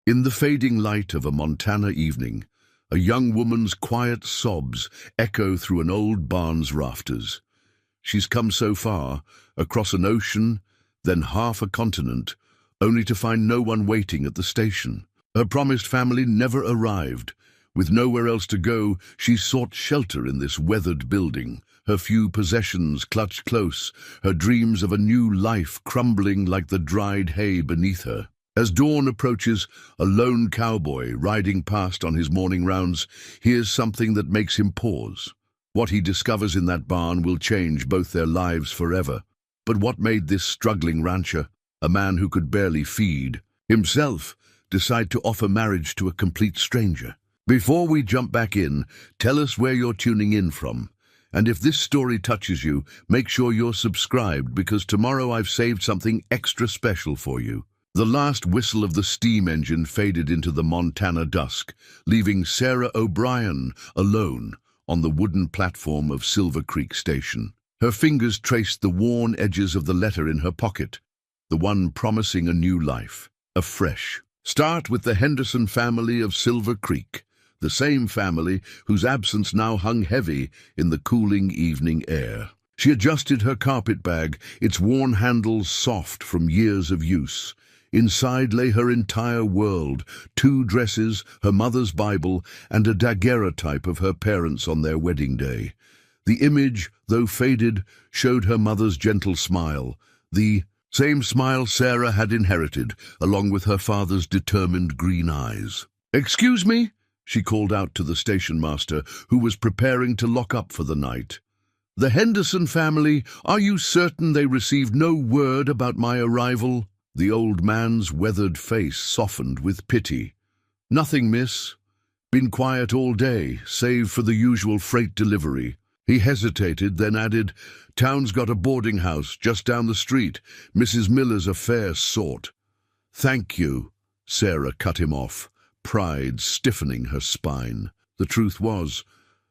In the fading light of a Montana evening, a young woman's quiet sobs echo through an old barn's rafters. She's come so far, across an ocean, then half a continent, only to find no one waiting at the station. Her promised family never arrived. With nowhere else to go, she sought shelter in this weathered building, her few possessions clutched close, her dreams of a new life crumbling like the dried hay beneath her. As dawn approaches, a lone cowboy, riding past on his morning rounds, hears something that makes him pause. What he discovers in that barn will change both their lives forever. But what made this struggling rancher, a man who could barely feed himself, decide to offer marriage to a complete stranger? Before we jump back in, tell us where you're tuning in from. And if this story touches you, make sure you're subscribed, because tomorrow I've saved something extra special for you. The last whistle of the steam engine faded into the Montana dusk, leaving Sarah O'Brien alone on the wooden platform of Silver Creek Station. Her fingers traced the worn edges of the letter in her pocket, the one promising a new life, a fresh start with the Henderson family of Silver Creek, the same family whose absence now hung heavy in the cooling evening air. She adjusted her carpet bag, its worn handles soft from years of use. Inside lay her entire world, 2 dresses, her mother's Bible, and a daguerreotype of her parents on their wedding day. The image, though faded, showed her mother's gentle smile, the same smile Sarah had inherited, along with her father's determined green eyes. "Excuse me?" she called out to the station master, who was preparing to lock up for the night. "The Henderson family, are you certain they received no word about my arrival?" The old man's weathered face softened with pity. "Nothing, miss. Been quiet all day, save for the usual freight delivery." He hesitated, then added, "Town's got a boarding house just down the street. Mrs. Miller's a fair sort." "Thank you," Sarah cut him off, pride stiffening her spine. The truth was,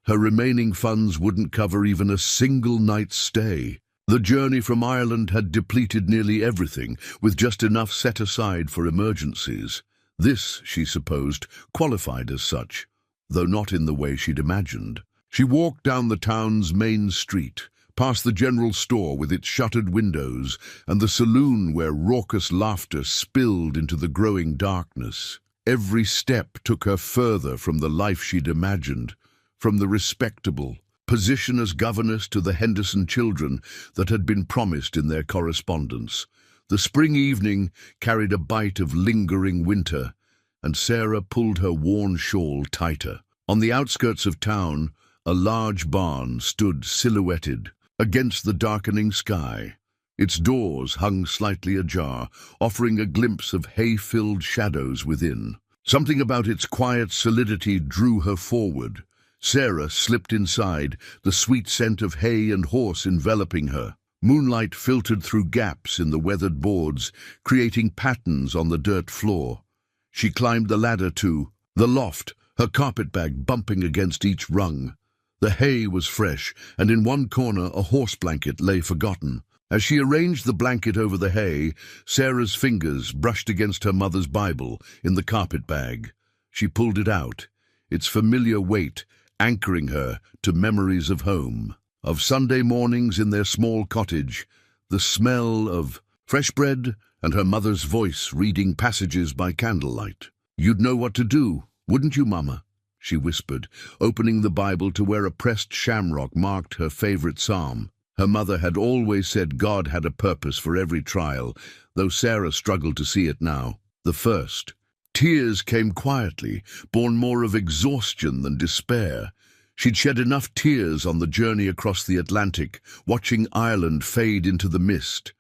her remaining funds wouldn't cover even a single night's stay. The journey from Ireland had depleted nearly everything, with just enough set aside for emergencies. This, she supposed, qualified as such, though not in the way she'd imagined. She walked down the town's main street, past the general store with its shuttered windows, and the saloon where raucous laughter spilled into the growing darkness. Every step took her further from the life she'd imagined, from the respectable position as governess to the Henderson children that had been promised in their correspondence. The spring evening carried a bite of lingering winter, and Sarah pulled her worn shawl tighter. On the outskirts of town, a large barn stood silhouetted against the darkening sky. Its doors hung slightly ajar, offering a glimpse of hay-filled shadows within. Something about its quiet solidity drew her forward. Sarah slipped inside, the sweet scent of hay and horse enveloping her. Moonlight filtered through gaps in the weathered boards, creating patterns on the dirt floor. She climbed the ladder to the loft, her carpetbag bumping against each rung. The hay was fresh, and in one corner a horse blanket lay forgotten. As she arranged the blanket over the hay, Sarah's fingers brushed against her mother's Bible in the carpetbag. She pulled it out, its familiar weight anchoring her to memories of home, of Sunday mornings in their small cottage, the smell of fresh bread, and her mother's voice reading passages by candlelight. "You'd know what to do, wouldn't you, Mama?" she whispered, opening the Bible to where a pressed shamrock marked her favorite psalm. Her mother had always said God had a purpose for every trial, though Sarah struggled to see it now. The first. Tears came quietly, born more of exhaustion than despair. She'd shed enough tears on the journey across the Atlantic, watching Ireland fade into the mist.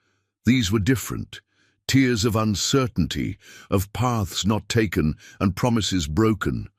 These were different. Tears of uncertainty, of paths not taken and promises broken.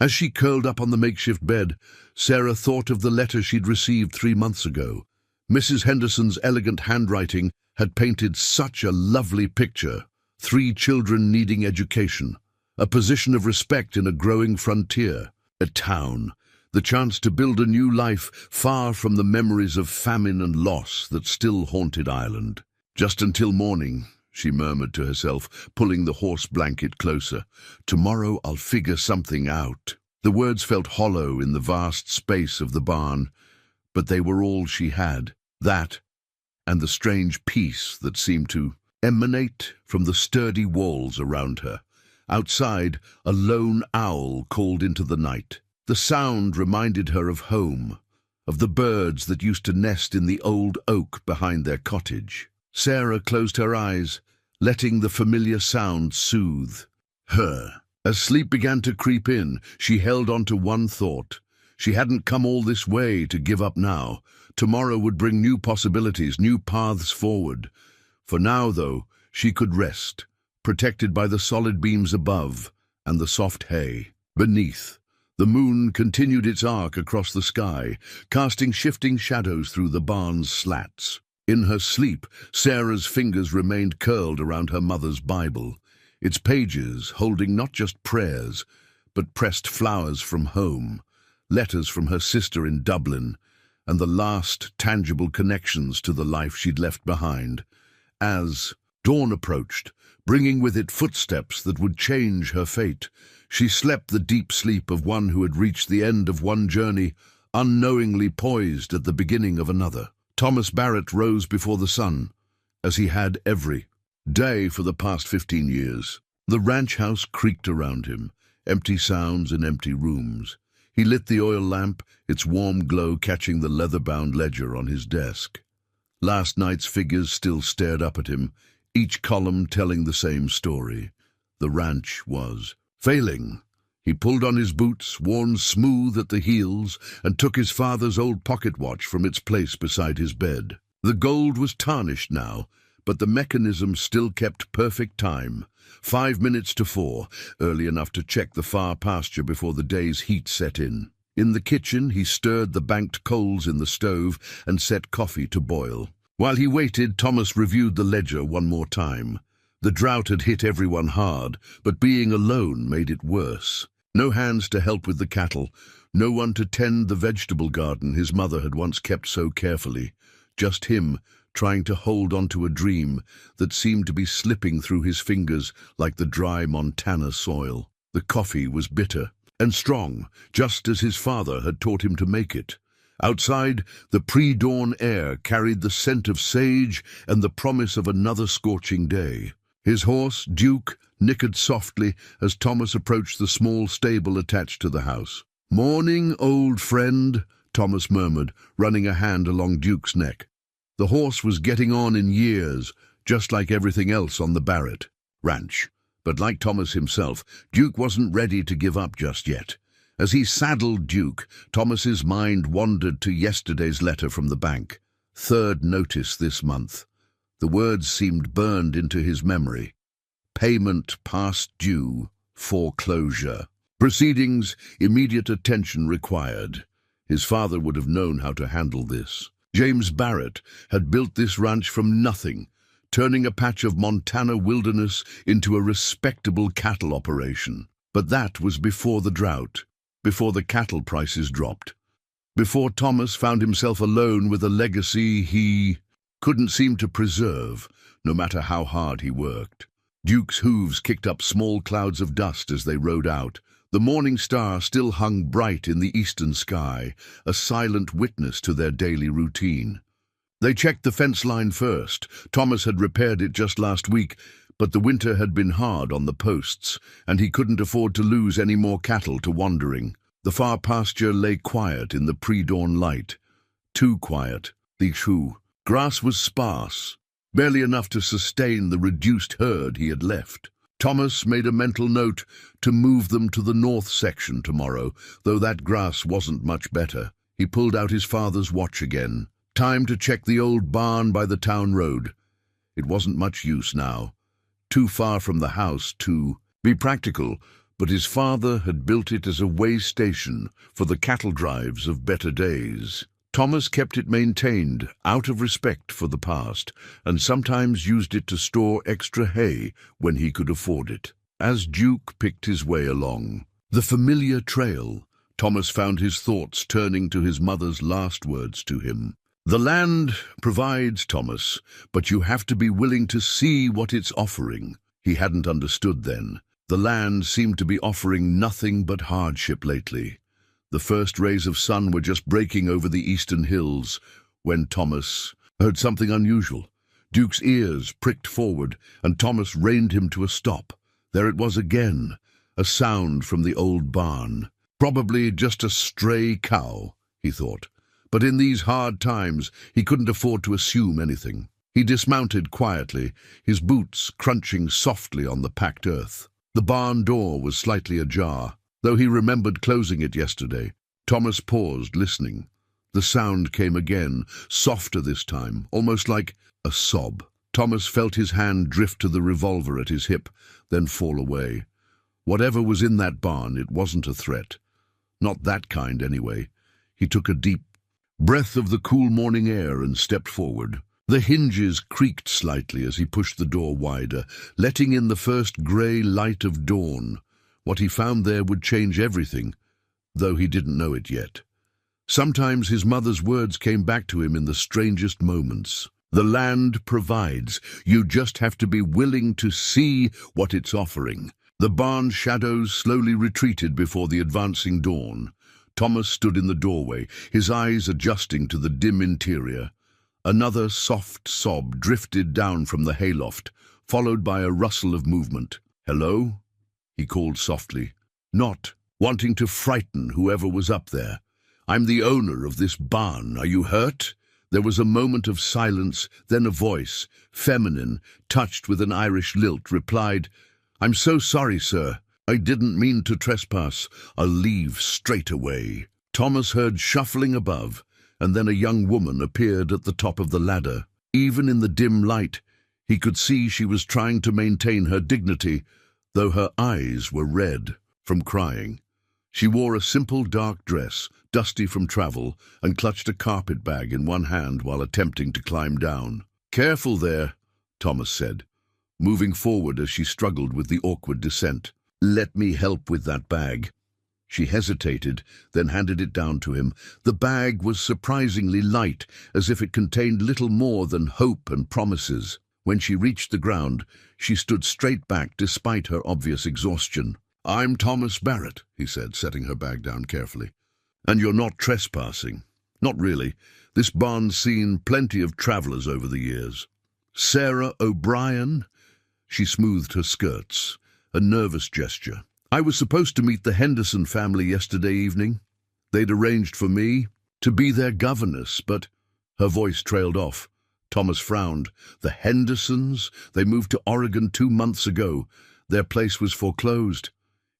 As she curled up on the makeshift bed, Sarah thought of the letter she'd received 3 months ago. Mrs. Henderson's elegant handwriting had painted such a lovely picture. 3 children needing education, a position of respect in a growing frontier, a town, the chance to build a new life far from the memories of famine and loss that still haunted Ireland. Just until morning, she murmured to herself, pulling the horse blanket closer. Tomorrow I'll figure something out. The words felt hollow in the vast space of the barn, but they were all she had. That, and the strange peace that seemed to emanate from the sturdy walls around her. Outside, a lone owl called into the night. The sound reminded her of home, of the birds that used to nest in the old oak behind their cottage. Sarah closed her eyes, letting the familiar sound soothe her. As sleep began to creep in, she held on to one thought. She hadn't come all this way to give up now. Tomorrow would bring new possibilities, new paths forward. For now, though, she could rest, protected by the solid beams above and the soft hay. Beneath, the moon continued its arc across the sky, casting shifting shadows through the barn's slats. In her sleep, Sarah's fingers remained curled around her mother's Bible, its pages holding not just prayers, but pressed flowers from home, letters from her sister in Dublin, and the last tangible connections to the life she'd left behind. As dawn approached, bringing with it footsteps that would change her fate, she slept the deep sleep of one who had reached the end of one journey, unknowingly poised at the beginning of another. Thomas Barrett rose before the sun, as he had every day for the past 15 years. The ranch house creaked around him, empty sounds and empty rooms. He lit the oil lamp, its warm glow catching the leather-bound ledger on his desk. Last night's figures still stared up at him, each column telling the same story. The ranch was failing. He pulled on his boots, worn smooth at the heels, and took his father's old pocket watch from its place beside his bed. The gold was tarnished now, but the mechanism still kept perfect time. 5 minutes to 4, early enough to check the far pasture before the day's heat set in. In the kitchen, he stirred the banked coals in the stove and set coffee to boil. While he waited, Thomas reviewed the ledger one more time. The drought had hit everyone hard, but being alone made it worse. No hands to help with the cattle, no one to tend the vegetable garden his mother had once kept so carefully. Just him, trying to hold onto a dream that seemed to be slipping through his fingers like the dry Montana soil. The coffee was bitter and strong, just as his father had taught him to make it. Outside, the pre-dawn air carried the scent of sage and the promise of another scorching day. His horse, Duke, nickered softly as Thomas approached the small stable attached to the house. "Morning, old friend," Thomas murmured, running a hand along Duke's neck. The horse was getting on in years, just like everything else on the Barrett ranch. But like Thomas himself, Duke wasn't ready to give up just yet. As he saddled Duke, Thomas's mind wandered to yesterday's letter from the bank. Third notice this month. The words seemed burned into his memory. Payment past due, foreclosure. Proceedings, immediate attention required. His father would have known how to handle this. James Barrett had built this ranch from nothing, turning a patch of Montana wilderness into a respectable cattle operation. But that was before the drought, before the cattle prices dropped, before Thomas found himself alone with a legacy he couldn't seem to preserve, no matter how hard he worked. Duke's hooves kicked up small clouds of dust as they rode out. The morning star still hung bright in the eastern sky, a silent witness to their daily routine. They checked the fence line first. Thomas had repaired it just last week, but the winter had been hard on the posts, and he couldn't afford to lose any more cattle to wandering. The far pasture lay quiet in the pre-dawn light. Too quiet. The grass was sparse, barely enough to sustain the reduced herd he had left. Thomas made a mental note to move them to the north section tomorrow, though that grass wasn't much better. He pulled out his father's watch again. Time to check the old barn by the town road. It wasn't much use now. Too far from the house to be practical, but his father had built it as a way station for the cattle drives of better days. Thomas kept it maintained out of respect for the past, and sometimes used it to store extra hay when he could afford it. As Duke picked his way along the familiar trail, Thomas found his thoughts turning to his mother's last words to him. The land provides, Thomas, but you have to be willing to see what it's offering. He hadn't understood then. The land seemed to be offering nothing but hardship lately. The first rays of sun were just breaking over the eastern hills when Thomas heard something unusual. Duke's ears pricked forward, and Thomas reined him to a stop. There it was again, a sound from the old barn. Probably just a stray cow, he thought. But in these hard times, he couldn't afford to assume anything. He dismounted quietly, his boots crunching softly on the packed earth. The barn door was slightly ajar, though he remembered closing it yesterday. Thomas paused, listening. The sound came again, softer this time, almost like a sob. Thomas felt his hand drift to the revolver at his hip, then fall away. Whatever was in that barn, it wasn't a threat. Not that kind, anyway. He took a deep breath of the cool morning air and stepped forward. The hinges creaked slightly as he pushed the door wider, letting in the first grey light of dawn. What he found there would change everything, though he didn't know it yet. Sometimes his mother's words came back to him in the strangest moments. The land provides. You just have to be willing to see what it's offering. The barn shadows slowly retreated before the advancing dawn. Thomas stood in the doorway, his eyes adjusting to the dim interior. Another soft sob drifted down from the hayloft, followed by a rustle of movement. "Hello?" he called softly, not wanting to frighten whoever was up there. "I'm the owner of this barn. Are you hurt?" There was a moment of silence, then a voice, feminine, touched with an Irish lilt, replied, "I'm so sorry, sir. I didn't mean to trespass. I'll leave straight away." Thomas heard shuffling above, and then a young woman appeared at the top of the ladder. Even in the dim light, he could see she was trying to maintain her dignity, though her eyes were red from crying. She wore a simple dark dress, dusty from travel, and clutched a carpet bag in one hand while attempting to climb down. "Careful there," Thomas said, moving forward as she struggled with the awkward descent. "Let me help with that bag." She hesitated, then handed it down to him. The bag was surprisingly light, as if it contained little more than hope and promises. When she reached the ground, she stood straight back despite her obvious exhaustion. "I'm Thomas Barrett," he said, setting her bag down carefully. "And you're not trespassing." "Not really. This barn's seen plenty of travelers over the years." "Sarah O'Brien?" She smoothed her skirts, a nervous gesture. "I was supposed to meet the Henderson family yesterday evening. They'd arranged for me to be their governess, but—" Her voice trailed off. Thomas frowned. "The Hendersons? They moved to Oregon 2 months ago. Their place was foreclosed."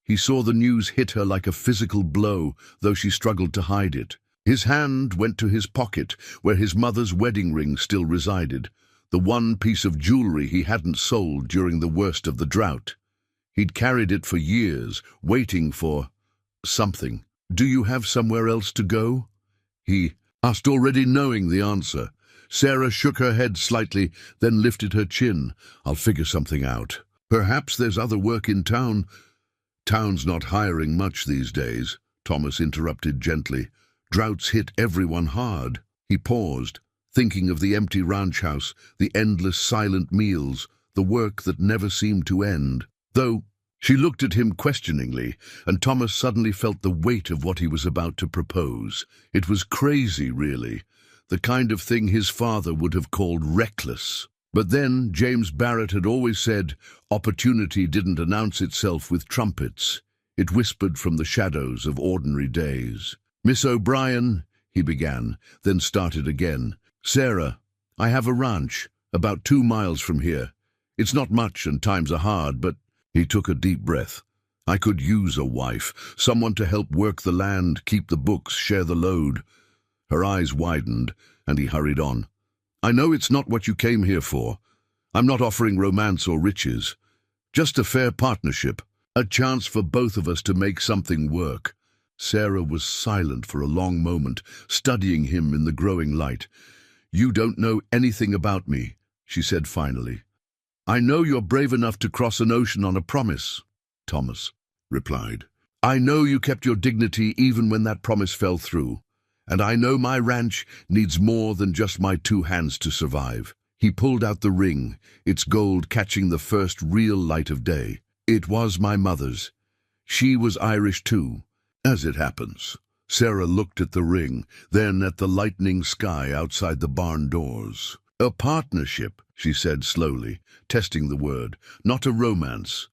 He saw the news hit her like a physical blow, though she struggled to hide it. His hand went to his pocket, where his mother's wedding ring still resided, the one piece of jewelry he hadn't sold during the worst of the drought. He'd carried it for years, waiting for something. "Do you have somewhere else to go?" he asked, already knowing the answer. Sarah shook her head slightly, then lifted her chin. "I'll figure something out. Perhaps there's other work in town." "Town's not hiring much these days," Thomas interrupted gently. "Droughts hit everyone hard." He paused, thinking of the empty ranch house, the endless silent meals, the work that never seemed to end. Though she looked at him questioningly, and Thomas suddenly felt the weight of what he was about to propose. It was crazy, really, the kind of thing his father would have called reckless. But then James Barrett had always said, opportunity didn't announce itself with trumpets. It whispered from the shadows of ordinary days. "Miss O'Brien," he began, then started again. "Sarah, I have a ranch, about 2 miles from here. It's not much and times are hard, but—" He took a deep breath. "I could use a wife, someone to help work the land, keep the books, share the load." Her eyes widened, and he hurried on. "I know it's not what you came here for. I'm not offering romance or riches. Just a fair partnership, a chance for both of us to make something work." Sarah was silent for a long moment, studying him in the growing light. "You don't know anything about me," she said finally. "I know you're brave enough to cross an ocean on a promise," Thomas replied. "I know you kept your dignity even when that promise fell through. And I know my ranch needs more than just my 2 hands to survive. He pulled out the ring, its gold catching the first real light of day. It was my mother's. She was Irish too, as it happens. Sarah looked at the ring, then at the lightening sky outside the barn doors. A partnership, she said slowly, testing the word, not a romance.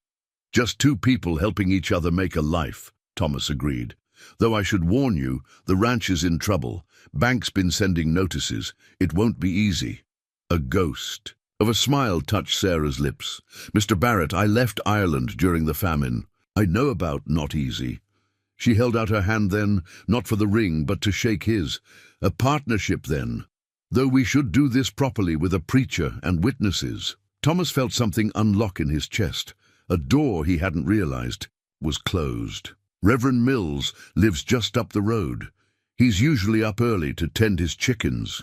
Just 2 people helping each other make a life, Thomas agreed. Though I should warn you, the ranch is in trouble. Bank's been sending notices. It won't be easy. A ghost of a smile touched Sarah's lips. Mr. Barrett, I left Ireland during the famine. I know about not easy. She held out her hand then, not for the ring, but to shake his. A partnership then. Though we should do this properly with a preacher and witnesses. Thomas felt something unlock in his chest. A door he hadn't realized was closed. Reverend Mills lives just up the road. He's usually up early to tend his chickens.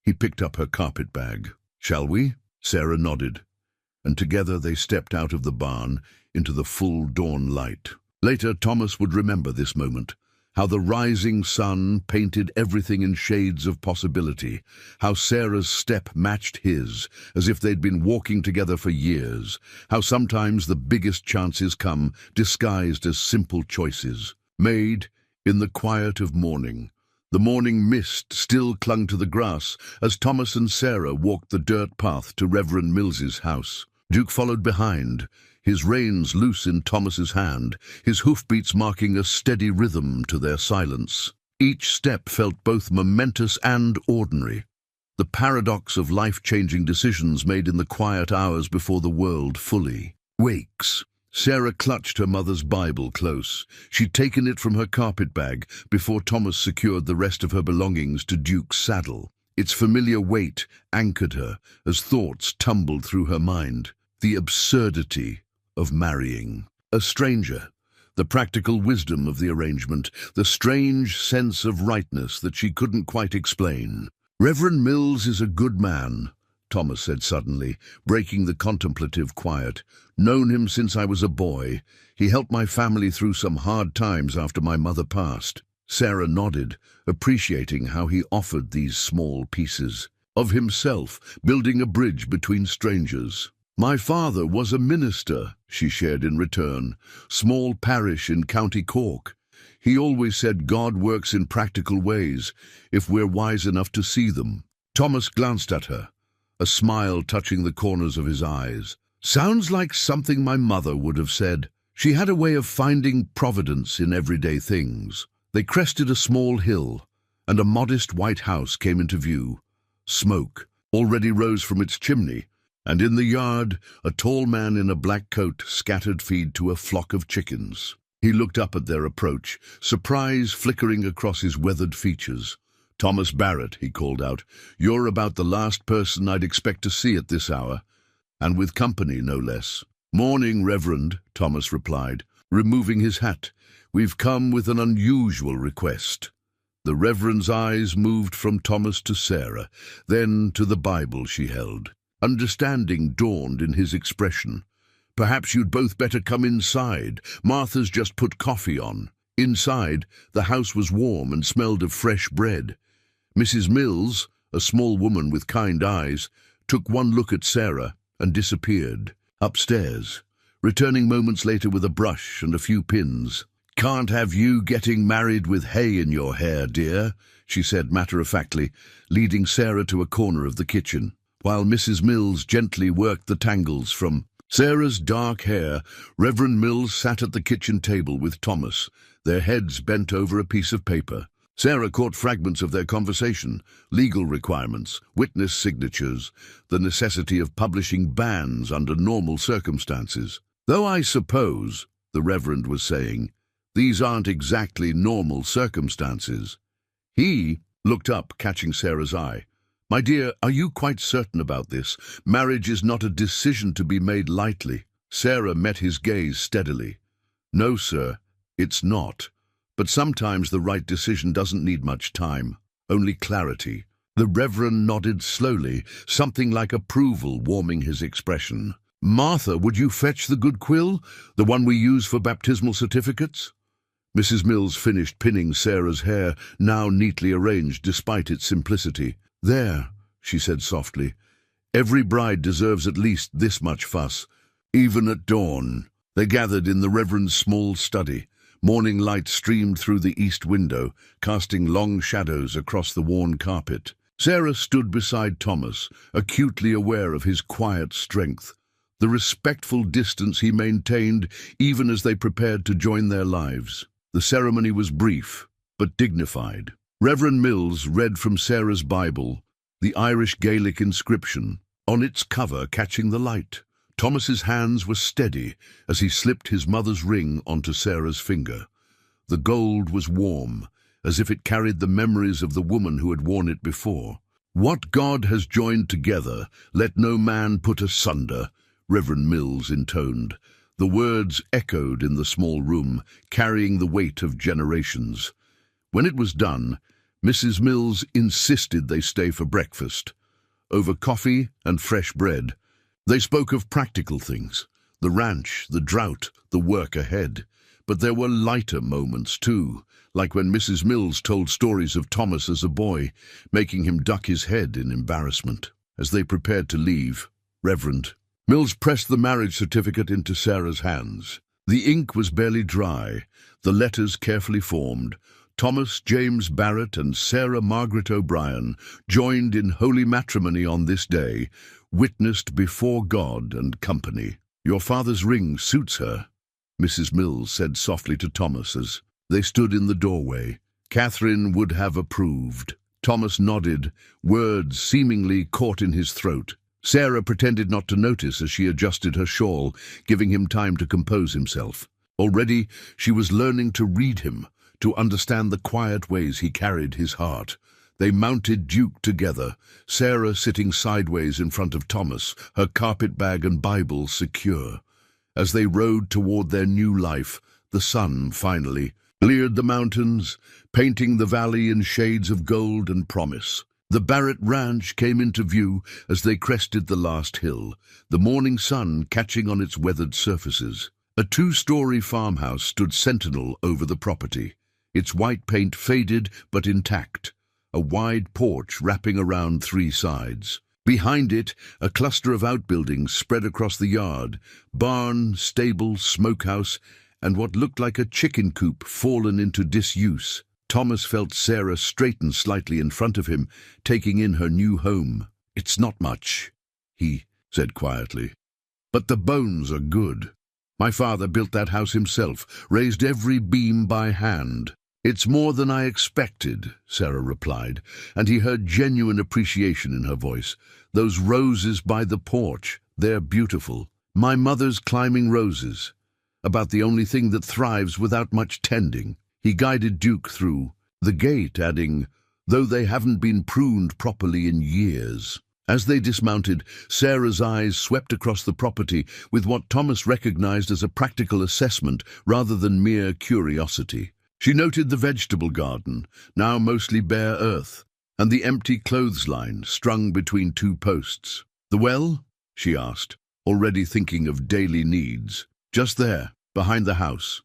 He picked up her carpet bag. Shall we? Sarah nodded, and together they stepped out of the barn into the full dawn light. Later, Thomas would remember this moment, how the rising sun painted everything in shades of possibility, how Sarah's step matched his, as if they'd been walking together for years, how sometimes the biggest chances come disguised as simple choices, made in the quiet of morning. The morning mist still clung to the grass as Thomas and Sarah walked the dirt path to Reverend Mills's house. Duke followed behind, his reins loose in Thomas's hand, his hoofbeats marking a steady rhythm to their silence. Each step felt both momentous and ordinary, the paradox of life-changing decisions made in the quiet hours before the world fully wakes. Sarah clutched her mother's Bible close. She'd taken it from her carpet bag before Thomas secured the rest of her belongings to Duke's saddle. Its familiar weight anchored her as thoughts tumbled through her mind. The absurdity of marrying a stranger, the practical wisdom of the arrangement, the strange sense of rightness that she couldn't quite explain. Reverend Mills is a good man, Thomas said suddenly, breaking the contemplative quiet. Known him since I was a boy. He helped my family through some hard times after my mother passed. Sarah nodded, appreciating how he offered these small pieces of himself, building a bridge between strangers. My father was a minister, she shared in return, small parish in County Cork. He always said God works in practical ways, if we're wise enough to see them. Thomas glanced at her, a smile touching the corners of his eyes. Sounds like something my mother would have said. She had a way of finding providence in everyday things. They crested a small hill, and a modest white house came into view. Smoke already rose from its chimney, and in the yard, a tall man in a black coat scattered feed to a flock of chickens. He looked up at their approach, surprise flickering across his weathered features. Thomas Barrett, he called out, you're about the last person I'd expect to see at this hour, and with company, no less. Morning, Reverend, Thomas replied, removing his hat. We've come with an unusual request. The Reverend's eyes moved from Thomas to Sarah, then to the Bible she held. Understanding dawned in his expression. Perhaps you'd both better come inside. Martha's just put coffee on. Inside, the house was warm and smelled of fresh bread. Mrs. Mills, a small woman with kind eyes, took one look at Sarah and disappeared upstairs, returning moments later with a brush and a few pins. Can't have you getting married with hay in your hair, dear, she said matter-of-factly, leading Sarah to a corner of the kitchen, while Mrs. Mills gently worked the tangles from Sarah's dark hair. Reverend Mills sat at the kitchen table with Thomas, their heads bent over a piece of paper. Sarah caught fragments of their conversation, legal requirements, witness signatures, the necessity of publishing bans under normal circumstances. Though I suppose, the Reverend was saying, these aren't exactly normal circumstances. He looked up, catching Sarah's eye. My dear, are you quite certain about this? Marriage is not a decision to be made lightly. Sarah met his gaze steadily. No, sir, it's not. But sometimes the right decision doesn't need much time, only clarity. The Reverend nodded slowly, something like approval warming his expression. Martha, would you fetch the good quill, the one we use for baptismal certificates? Mrs. Mills finished pinning Sarah's hair, now neatly arranged despite its simplicity. "There," she said softly. "Every bride deserves at least this much fuss." Even at dawn, they gathered in the Reverend's small study. Morning light streamed through the east window, casting long shadows across the worn carpet. Sarah stood beside Thomas, acutely aware of his quiet strength, the respectful distance he maintained even as they prepared to join their lives. The ceremony was brief, but dignified. Reverend Mills read from Sarah's Bible, the Irish Gaelic inscription, on its cover catching the light. Thomas's hands were steady as he slipped his mother's ring onto Sarah's finger. The gold was warm, as if it carried the memories of the woman who had worn it before. "What God has joined together, let no man put asunder," Reverend Mills intoned. The words echoed in the small room, carrying the weight of generations. When it was done, Mrs. Mills insisted they stay for breakfast. Over coffee and fresh bread, they spoke of practical things, the ranch, the drought, the work ahead. But there were lighter moments too, like when Mrs. Mills told stories of Thomas as a boy, making him duck his head in embarrassment. As they prepared to leave, Reverend Mills pressed the marriage certificate into Sarah's hands. The ink was barely dry, the letters carefully formed. Thomas James Barrett and Sarah Margaret O'Brien, joined in holy matrimony on this day, witnessed before God and company. "Your father's ring suits her," Mrs. Mills said softly to Thomas as they stood in the doorway. "Catherine would have approved." Thomas nodded, words seemingly caught in his throat. Sarah pretended not to notice as she adjusted her shawl, giving him time to compose himself. Already she was learning to read him, to understand the quiet ways he carried his heart. They mounted Duke together, Sarah sitting sideways in front of Thomas, her carpet bag and Bible secure. As they rode toward their new life, the sun finally cleared the mountains, painting the valley in shades of gold and promise. The Barrett Ranch came into view as they crested the last hill, the morning sun catching on its weathered surfaces. A two-story farmhouse stood sentinel over the property, its white paint faded but intact, a wide porch wrapping around three sides. Behind it, a cluster of outbuildings spread across the yard, barn, stable, smokehouse, and what looked like a chicken coop fallen into disuse. Thomas felt Sarah straighten slightly in front of him, taking in her new home. "It's not much," he said quietly, "but the bones are good. My father built that house himself, raised every beam by hand." "It's more than I expected," Sarah replied, and he heard genuine appreciation in her voice. "Those roses by the porch, they're beautiful. My mother's climbing roses. About the only thing that thrives without much tending." He guided Duke through the gate, adding, "though they haven't been pruned properly in years." As they dismounted, Sarah's eyes swept across the property with what Thomas recognized as a practical assessment rather than mere curiosity. She noted the vegetable garden, now mostly bare earth, and the empty clothesline strung between two posts. "The well?" she asked, already thinking of daily needs. "Just there, behind the house.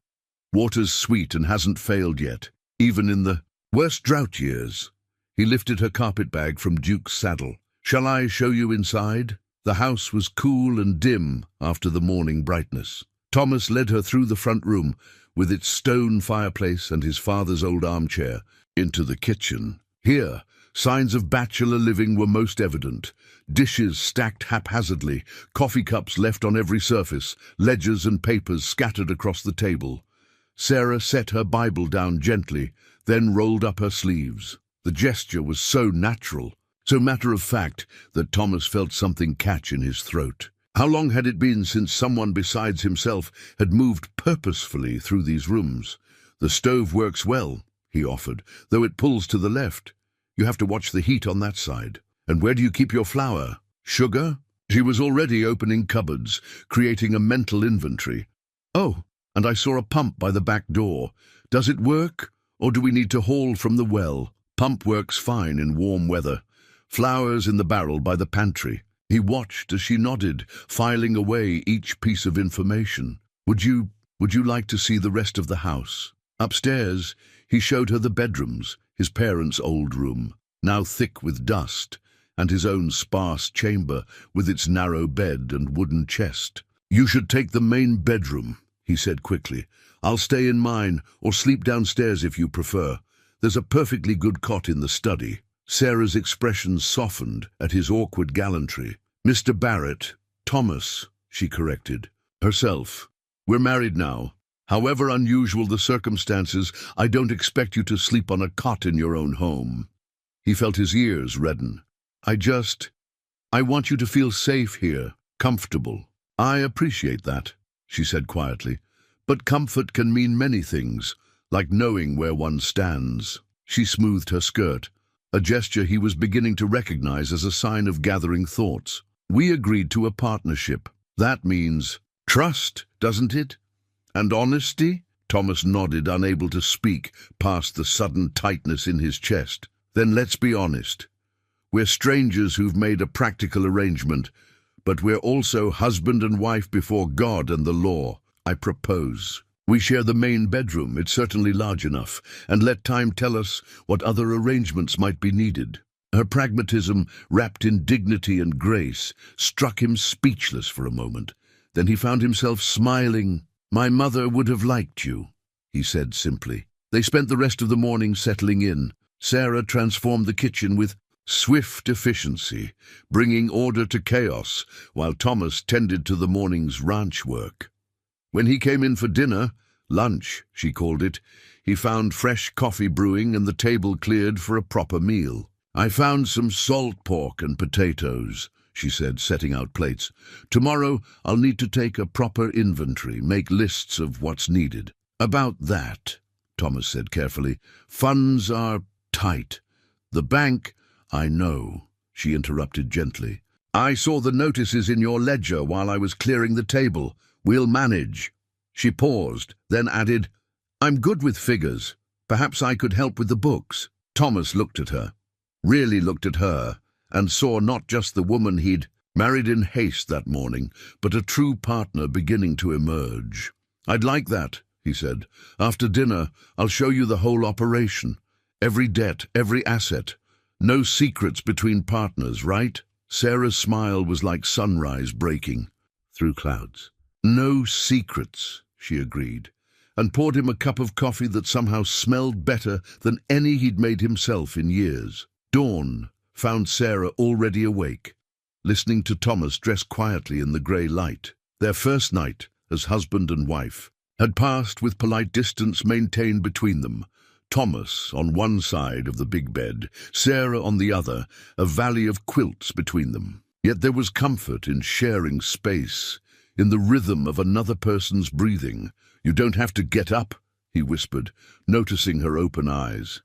Water's sweet and hasn't failed yet, even in the worst drought years." He lifted her carpet bag from Duke's saddle. "Shall I show you inside?" The house was cool and dim after the morning brightness. Thomas led her through the front room, with its stone fireplace and his father's old armchair, into the kitchen. Here, signs of bachelor living were most evident. Dishes stacked haphazardly, coffee cups left on every surface, ledgers and papers scattered across the table. Sarah set her Bible down gently, then rolled up her sleeves. The gesture was so natural, so matter-of-fact, that Thomas felt something catch in his throat. How long had it been since someone besides himself had moved purposefully through these rooms? "The stove works well," he offered, "though it pulls to the left. You have to watch the heat on that side. And where do you keep your flour? Sugar?" She was already opening cupboards, creating a mental inventory. "Oh, and I saw a pump by the back door. Does it work, or do we need to haul from the well?" "Pump works fine in warm weather. Flour's in the barrel by the pantry." He watched as she nodded, filing away each piece of information. Would you like to see the rest of the house?" Upstairs, he showed her the bedrooms, his parents' old room, now thick with dust, and his own sparse chamber with its narrow bed and wooden chest. "You should take the main bedroom," he said quickly. "I'll stay in mine, or sleep downstairs if you prefer. There's a perfectly good cot in the study." Sarah's expression softened at his awkward gallantry. "Mr. Barrett, Thomas," she corrected herself. "We're married now. However unusual the circumstances, I don't expect you to sleep on a cot in your own home." He felt his ears redden. I want you to feel safe here, comfortable." "I appreciate that," she said quietly. "But comfort can mean many things, like knowing where one stands." She smoothed her skirt, a gesture he was beginning to recognize as a sign of gathering thoughts. "We agreed to a partnership. That means trust, doesn't it? And honesty?" Thomas nodded, unable to speak past the sudden tightness in his chest. "Then let's be honest. We're strangers who've made a practical arrangement, but we're also husband and wife before God and the law. I propose. We share the main bedroom, it's certainly large enough, and let time tell us what other arrangements might be needed." Her pragmatism, wrapped in dignity and grace, struck him speechless for a moment. Then he found himself smiling. "My mother would have liked you," he said simply. They spent the rest of the morning settling in. Sarah transformed the kitchen with swift efficiency, bringing order to chaos, while Thomas tended to the morning's ranch work. When he came in for dinner, lunch, she called it, he found fresh coffee brewing and the table cleared for a proper meal. "I found some salt pork and potatoes," she said, setting out plates. "Tomorrow I'll need to take a proper inventory, make lists of what's needed." "About that," Thomas said carefully, "funds are tight. The bank—" "I know," she interrupted gently. "I saw the notices in your ledger while I was clearing the table. We'll manage." She paused, then added, "I'm good with figures. Perhaps I could help with the books." Thomas looked at her, really looked at her, and saw not just the woman he'd married in haste that morning, but a true partner beginning to emerge. "I'd like that," he said. "After dinner, I'll show you the whole operation. Every debt, every asset. No secrets between partners, right?" Sarah's smile was like sunrise breaking through clouds. "No secrets," she agreed, and poured him a cup of coffee that somehow smelled better than any he'd made himself in years. Dawn found Sarah already awake, listening to Thomas dress quietly in the grey light. Their first night, as husband and wife, had passed with polite distance maintained between them. Thomas on one side of the big bed, Sarah on the other, a valley of quilts between them. Yet there was comfort in sharing space, in the rhythm of another person's breathing. "You don't have to get up," he whispered, noticing her open eyes.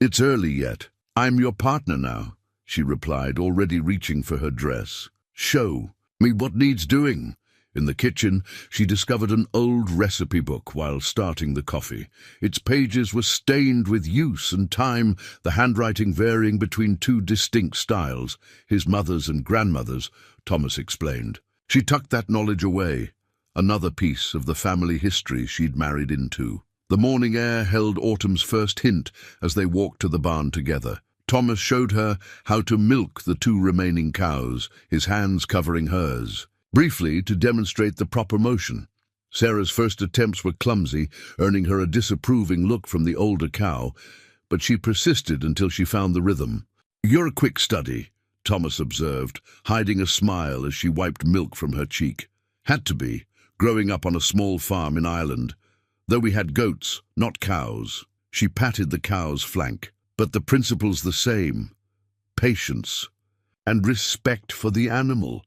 "It's early yet. I'm your partner now," she replied, already reaching for her dress. "Show me what needs doing." In the kitchen, she discovered an old recipe book while starting the coffee. Its pages were stained with use and time, the handwriting varying between two distinct styles, his mother's and grandmother's, Thomas explained. She tucked that knowledge away, another piece of the family history she'd married into. The morning air held autumn's first hint as they walked to the barn together. Thomas showed her how to milk the two remaining cows, his hands covering hers, briefly to demonstrate the proper motion. Sarah's first attempts were clumsy, earning her a disapproving look from the older cow, but she persisted until she found the rhythm. "You're a quick study," Thomas observed, hiding a smile as she wiped milk from her cheek. "Had to be, growing up on a small farm in Ireland. Though we had goats, not cows." She patted the cow's flank. "But the principle's the same. Patience and respect for the animal."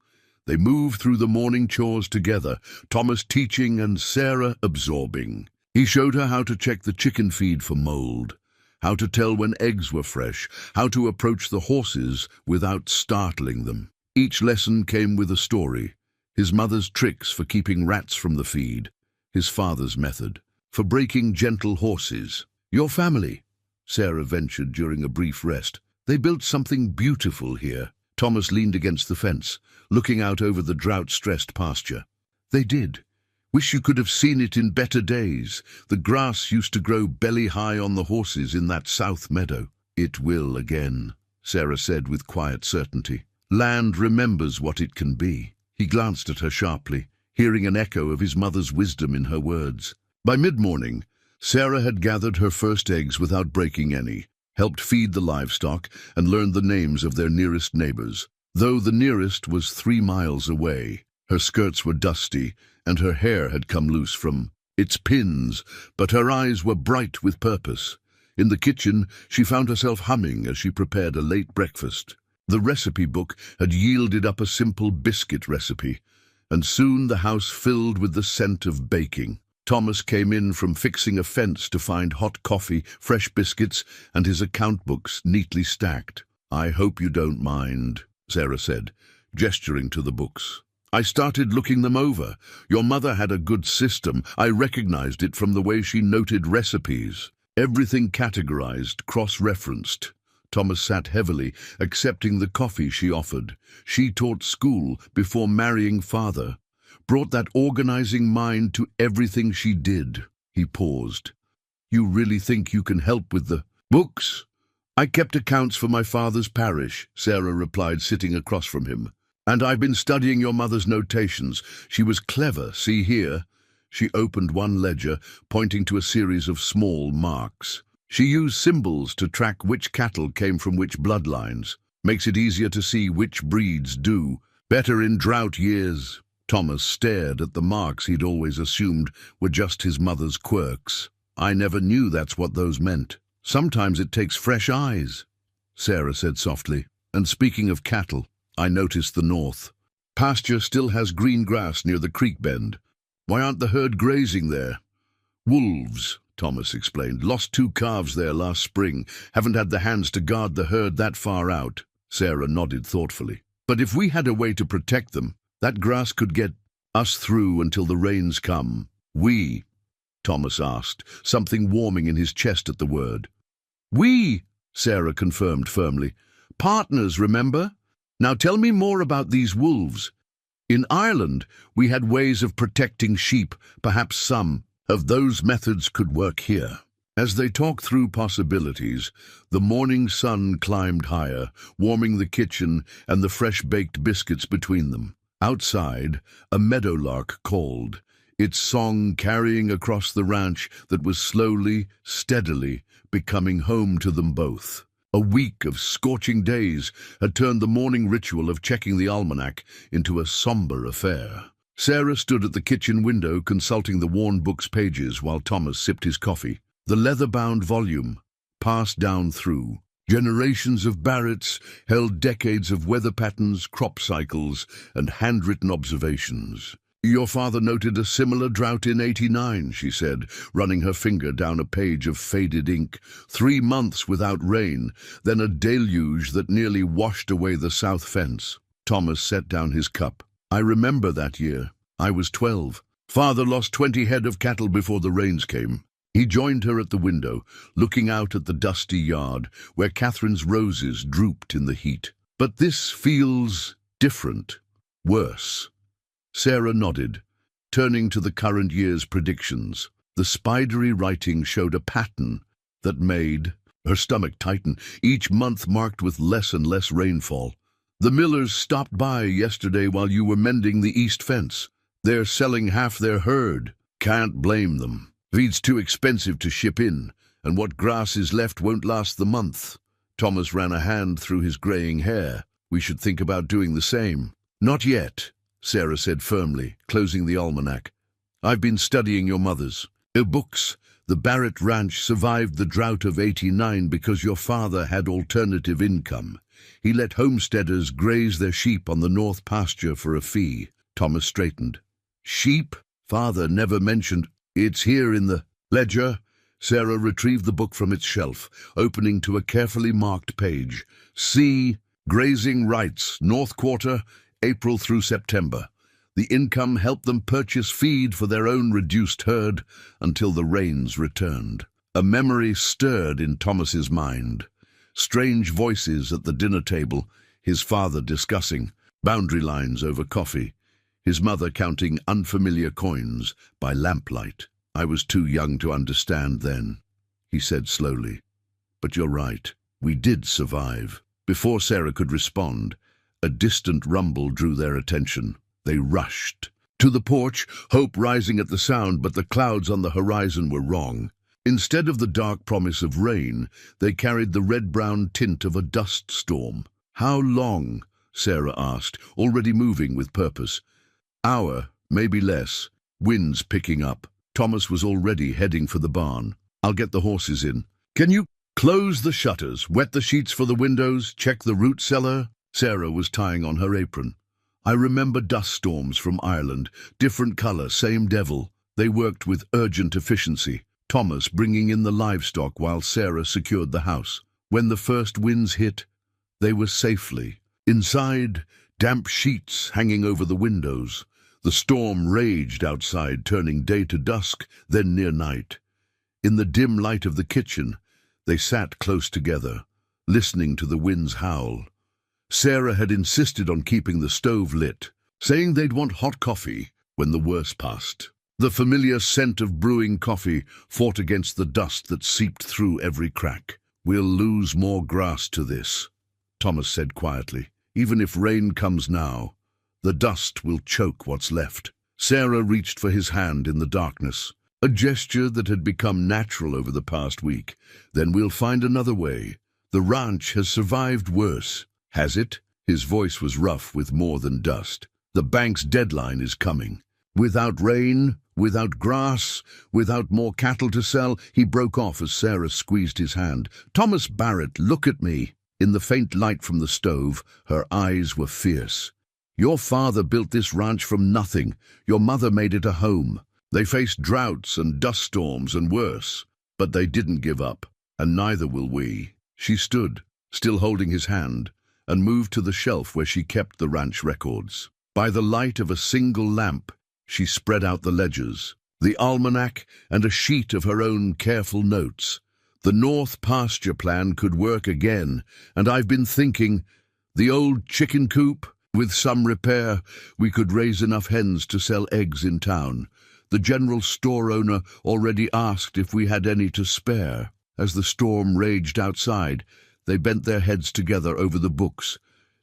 They moved through the morning chores together, Thomas teaching and Sarah absorbing. He showed her how to check the chicken feed for mold, how to tell when eggs were fresh, how to approach the horses without startling them. Each lesson came with a story. His mother's tricks for keeping rats from the feed, his father's method for breaking gentle horses. "Your family," Sarah ventured during a brief rest. "They built something beautiful here." Thomas leaned against the fence, looking out over the drought-stressed pasture. "They did. Wish you could have seen it in better days. The grass used to grow belly-high on the horses in that south meadow. It will again, Sarah said with quiet certainty. Land remembers what it can be. He glanced at her sharply, hearing an echo of his mother's wisdom in her words. By mid-morning, Sarah had gathered her first eggs without breaking any, helped feed the livestock, and learned the names of their nearest neighbors. Though the nearest was 3 miles away, her skirts were dusty, and her hair had come loose from its pins, but her eyes were bright with purpose. In the kitchen, she found herself humming as she prepared a late breakfast. The recipe book had yielded up a simple biscuit recipe, and soon the house filled with the scent of baking. Thomas came in from fixing a fence to find hot coffee, fresh biscuits, and his account books neatly stacked. "I hope you don't mind," Sarah said, gesturing to the books. "I started looking them over. Your mother had a good system. I recognized it from the way she noted recipes. Everything categorized, cross-referenced." Thomas sat heavily, accepting the coffee she offered. She taught school before marrying father, brought that organizing mind to everything she did. He paused. "You really think you can help with the books?" "I kept accounts for my father's parish," Sarah replied, sitting across from him. "And I've been studying your mother's notations. She was clever, see here." She opened one ledger, pointing to a series of small marks. "She used symbols to track which cattle came from which bloodlines. Makes it easier to see which breeds do better in drought years." Thomas stared at the marks he'd always assumed were just his mother's quirks. "I never knew that's what those meant. Sometimes it takes fresh eyes," Sarah said softly. "And speaking of cattle, I noticed the north. Pasture still has green grass near the creek bend. Why aren't the herd grazing there?" "Wolves," Thomas explained. "Lost 2 calves there last spring. Haven't had the hands to guard the herd that far out." Sarah nodded thoughtfully. "But if we had a way to protect them, that grass could get us through until the rains come." "We?" Thomas asked, something warming in his chest at the word. "We," Sarah confirmed firmly. "Partners, remember? Now tell me more about these wolves. In Ireland, we had ways of protecting sheep. Perhaps some of those methods could work here." As they talked through possibilities, the morning sun climbed higher, warming the kitchen and the fresh-baked biscuits between them. Outside, a meadowlark called, its song carrying across the ranch that was slowly, steadily becoming home to them both. A week of scorching days had turned the morning ritual of checking the almanac into a somber affair. Sarah stood at the kitchen window consulting the worn book's pages while Thomas sipped his coffee. The leather-bound volume, passed down through generations of Barretts, held decades of weather patterns, crop cycles, and handwritten observations. "Your father noted a similar drought in '89, she said, running her finger down a page of faded ink. 3 months without rain, then a deluge that nearly washed away the south fence. Thomas set down his cup. "I remember that year. I was 12. Father lost 20 head of cattle before the rains came." He joined her at the window, looking out at the dusty yard, where Catherine's roses drooped in the heat. "But this feels different, worse." Sarah nodded, turning to the current year's predictions. The spidery writing showed a pattern that made her stomach tighten, each month marked with less and less rainfall. "The Millers stopped by yesterday while you were mending the east fence. They're selling half their herd. Can't blame them. Feed's too expensive to ship in, and what grass is left won't last the month." Thomas ran a hand through his graying hair. "We should think about doing the same." "Not yet," Sarah said firmly, closing the almanac. "I've been studying your mother's books. The Barrett Ranch survived the drought of '89 because your father had alternative income. He let homesteaders graze their sheep on the north pasture for a fee." Thomas straightened. "Sheep? Father never mentioned—" "It's here in the ledger." Sarah retrieved the book from its shelf, opening to a carefully marked page. "See, grazing rights, North Quarter, April through September. The income helped them purchase feed for their own reduced herd until the rains returned." A memory stirred in Thomas's mind. Strange voices at the dinner table, his father discussing boundary lines over coffee, his mother counting unfamiliar coins by lamplight. "I was too young to understand then," he said slowly. "But you're right, we did survive." Before Sarah could respond, a distant rumble drew their attention. They rushed to the porch, hope rising at the sound, but the clouds on the horizon were wrong. Instead of the dark promise of rain, they carried the red-brown tint of a dust storm. "How long?" Sarah asked, already moving with purpose. "Hour, maybe less. Wind's picking up." Thomas was already heading for the barn. "I'll get the horses in. Can you close the shutters, wet the sheets for the windows, check the root cellar?" Sarah was tying on her apron. "I remember dust storms from Ireland. Different color, same devil." They worked with urgent efficiency, Thomas bringing in the livestock while Sarah secured the house. When the first winds hit, they were safely inside, damp sheets hanging over the windows. The storm raged outside, turning day to dusk, then near night. In the dim light of the kitchen, they sat close together, listening to the wind's howl. Sarah had insisted on keeping the stove lit, saying they'd want hot coffee when the worst passed. The familiar scent of brewing coffee fought against the dust that seeped through every crack. "We'll lose more grass to this," Thomas said quietly. "Even if rain comes now, the dust will choke what's left." Sarah reached for his hand in the darkness, a gesture that had become natural over the past week. "Then we'll find another way. The ranch has survived worse." "Has it?" His voice was rough with more than dust. "The bank's deadline is coming. Without rain, without grass, without more cattle to sell." He broke off as Sarah squeezed his hand. "Thomas Barrett, look at me." In the faint light from the stove, her eyes were fierce. "Your father built this ranch from nothing. Your mother made it a home. They faced droughts and dust storms and worse, but they didn't give up, and neither will we." She stood, still holding his hand, and moved to the shelf where she kept the ranch records. By the light of a single lamp, she spread out the ledgers, the almanac, and a sheet of her own careful notes. "The North Pasture Plan could work again, and I've been thinking, the old chicken coop, with some repair, we could raise enough hens to sell eggs in town. The general store owner already asked if we had any to spare." As the storm raged outside, they bent their heads together over the books,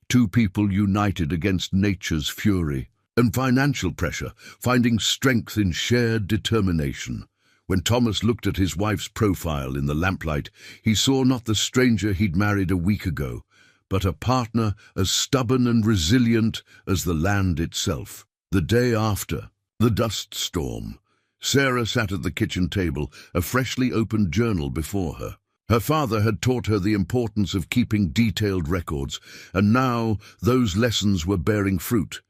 two people united against nature's fury and financial pressure, finding strength in shared determination. When Thomas looked at his wife's profile in the lamplight, he saw not the stranger he'd married a week ago, but a partner as stubborn and resilient as the land itself. The day after the dust storm, Sarah sat at the kitchen table, a freshly opened journal before her. Her father had taught her the importance of keeping detailed records, and now those lessons were bearing fruit.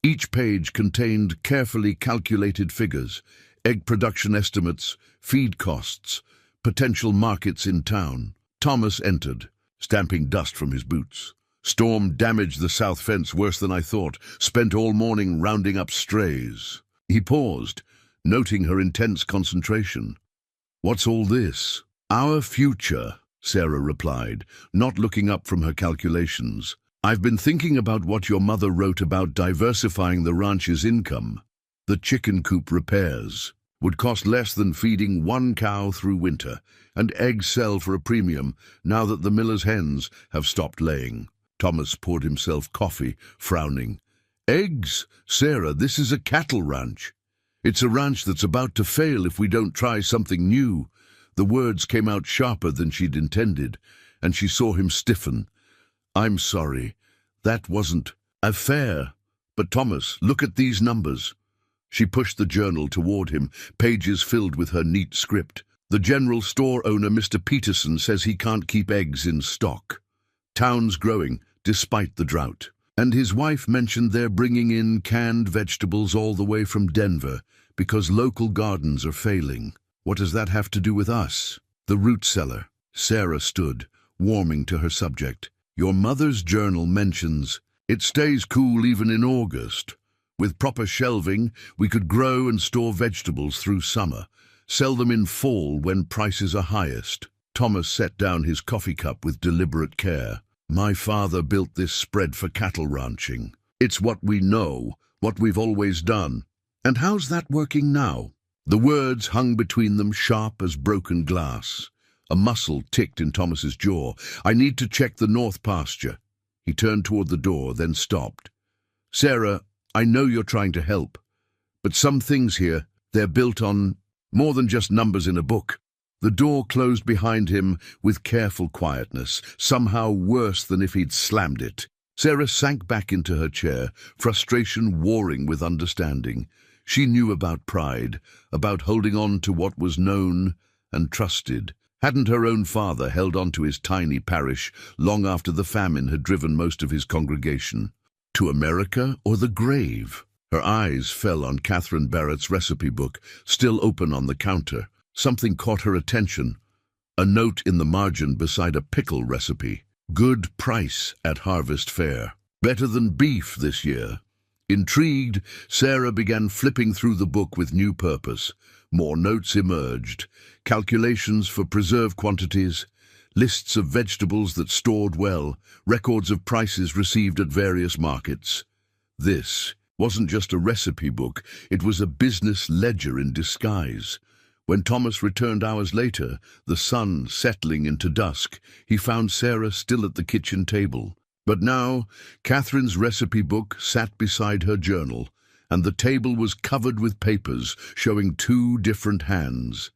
Each page contained carefully calculated figures, egg production estimates, feed costs, potential markets in town. Thomas entered, stamping dust from his boots. "Storm damaged the south fence worse than I thought. Spent all morning rounding up strays." He paused, noting her intense concentration. "What's all this?" "Our future," Sarah replied, not looking up from her calculations. "I've been thinking about what your mother wrote about diversifying the ranch's income. The chicken coop repairs would cost less than feeding one cow through winter, and eggs sell for a premium now that the miller's hens have stopped laying." Thomas poured himself coffee, frowning. "Eggs? Sarah, this is a cattle ranch. It's a ranch that's about to fail if we don't try something new." The words came out sharper than she'd intended, and she saw him stiffen. "I'm sorry. That wasn't fair. But Thomas, look at these numbers." She pushed the journal toward him, pages filled with her neat script. "The general store owner, Mr. Peterson, says he can't keep eggs in stock. Town's growing, despite the drought. And his wife mentioned they're bringing in canned vegetables all the way from Denver because local gardens are failing. What does that have to do with us?" "The root cellar." Sarah stood, warming to her subject. "Your mother's journal mentions it stays cool even in August. With proper shelving, we could grow and store vegetables through summer, sell them in fall when prices are highest." Thomas set down his coffee cup with deliberate care. "My father built this spread for cattle ranching. It's what we know, what we've always done. And how's that working now? The words hung between them, sharp as broken glass. A muscle ticked in Thomas's jaw. I need to check the north pasture. He turned toward the door, then stopped. Sarah, I know you're trying to help, but some things here, they're built on more than just numbers in a book. The door closed behind him with careful quietness, somehow worse than if he'd slammed it. Sarah sank back into her chair, frustration warring with understanding. She knew about pride, about holding on to what was known and trusted. Hadn't her own father held on to his tiny parish long after the famine had driven most of his congregation? To America or the grave? Her eyes fell on Catherine Barrett's recipe book, still open on the counter. Something caught her attention. A note in the margin beside a pickle recipe. Good price at harvest fair. Better than beef this year. Intrigued, Sarah began flipping through the book with new purpose. More notes emerged. Calculations for preserve quantities, lists of vegetables that stored well, records of prices received at various markets. This wasn't just a recipe book, it was a business ledger in disguise. When Thomas returned hours later, the sun settling into dusk, he found Sarah still at the kitchen table. But now, Catherine's recipe book sat beside her journal, and the table was covered with papers showing two different hands.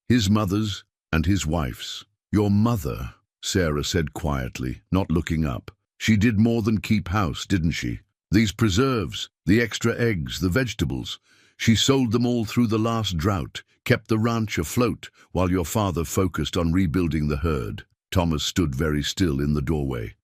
His mother's and his wife's. Your mother, Sarah said quietly, not looking up. She did more than keep house, didn't she? These preserves, the extra eggs, the vegetables. She sold them all through the last drought, kept the ranch afloat while your father focused on rebuilding the herd. Thomas stood very still in the doorway.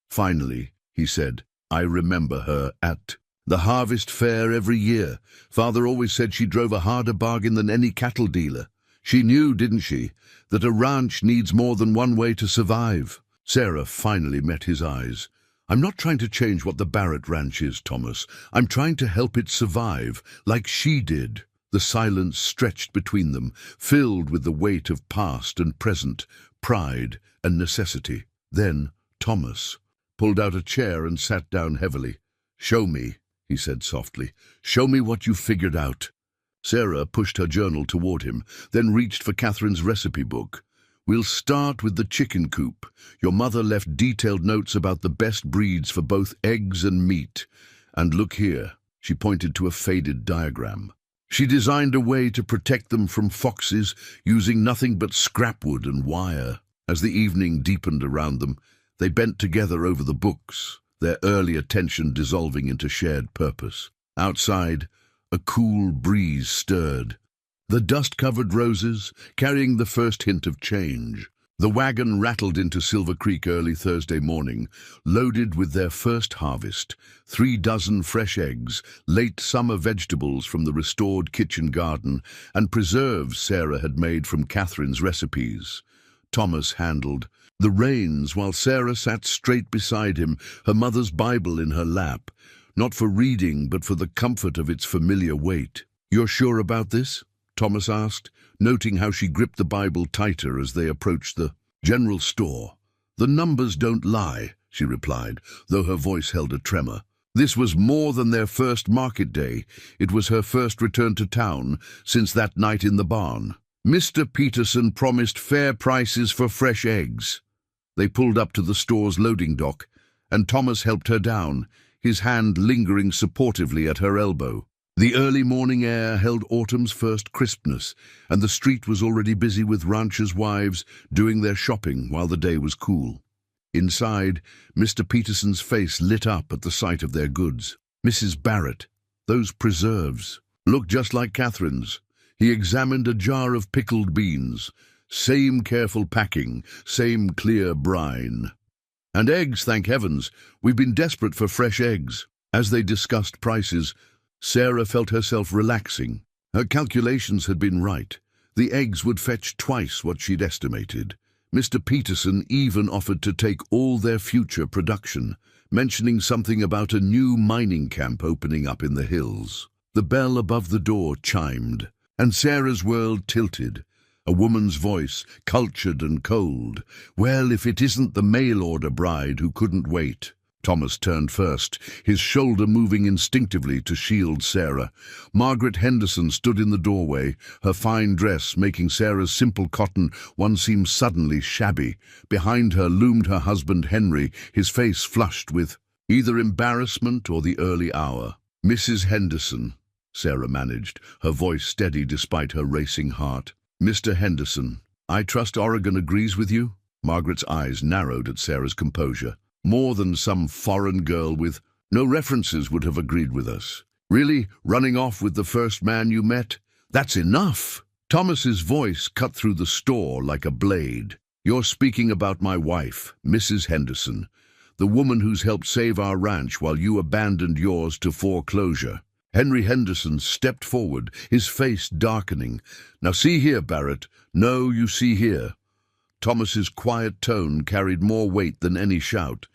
Finally, he said, I remember her at the harvest fair every year. Father always said she drove a harder bargain than any cattle dealer. She knew, didn't she, that a ranch needs more than one way to survive. Sarah finally met his eyes. I'm not trying to change what the Barrett Ranch is, Thomas. I'm trying to help it survive, like she did. The silence stretched between them, filled with the weight of past and present, pride and necessity. Then Thomas pulled out a chair and sat down heavily. Show me, he said softly. Show me what you figured out. Sarah pushed her journal toward him, then reached for Catherine's recipe book. We'll start with the chicken coop. Your mother left detailed notes about the best breeds for both eggs and meat. And look here, she pointed to a faded diagram. She designed a way to protect them from foxes using nothing but scrap wood and wire. As the evening deepened around them, they bent together over the books, their early attention dissolving into shared purpose. Outside, a cool breeze stirred. The dust-covered roses, carrying the first hint of change. The wagon rattled into Silver Creek early Thursday morning, loaded with their first harvest, 3 dozen fresh eggs, late summer vegetables from the restored kitchen garden, and preserves Sarah had made from Catherine's recipes. Thomas handled the reins while Sarah sat straight beside him, her mother's Bible in her lap, not for reading but for the comfort of its familiar weight. You're sure about this? Thomas asked, noting how she gripped the Bible tighter as they approached the general store. The numbers don't lie, she replied, though her voice held a tremor. This was more than their first market day. It was her first return to town since that night in the barn. Mr. Peterson promised fair prices for fresh eggs. They pulled up to the store's loading dock, and Thomas helped her down, his hand lingering supportively at her elbow. The early morning air held autumn's first crispness, and the street was already busy with ranchers' wives doing their shopping while the day was cool. Inside, Mr. Peterson's face lit up at the sight of their goods. Mrs. Barrett, those preserves, looked just like Catherine's. He examined a jar of pickled beans. Same careful packing, same clear brine. And eggs, thank heavens. We've been desperate for fresh eggs. As they discussed prices, Sarah felt herself relaxing. Her calculations had been right. The eggs would fetch twice what she'd estimated. Mr. Peterson even offered to take all their future production, mentioning something about a new mining camp opening up in the hills. The bell above the door chimed, and Sarah's world tilted. A woman's voice, cultured and cold. Well, if it isn't the mail-order bride who couldn't wait. Thomas turned first, his shoulder moving instinctively to shield Sarah. Margaret Henderson stood in the doorway, her fine dress making Sarah's simple cotton one seem suddenly shabby. Behind her loomed her husband Henry, his face flushed with either embarrassment or the early hour. "Mrs. Henderson," Sarah managed, her voice steady despite her racing heart. "Mr. Henderson, I trust Oregon agrees with you?" Margaret's eyes narrowed at Sarah's composure. "More than some foreign girl with no references would have agreed with us. Really, running off with the first man you met? That's enough!" Thomas's voice cut through the store like a blade. "You're speaking about my wife, Mrs. Henderson, the woman who's helped save our ranch while you abandoned yours to foreclosure." Henry Henderson stepped forward, his face darkening. "Now see here, Barrett. No, you see here." Thomas's quiet tone carried more weight than any shout.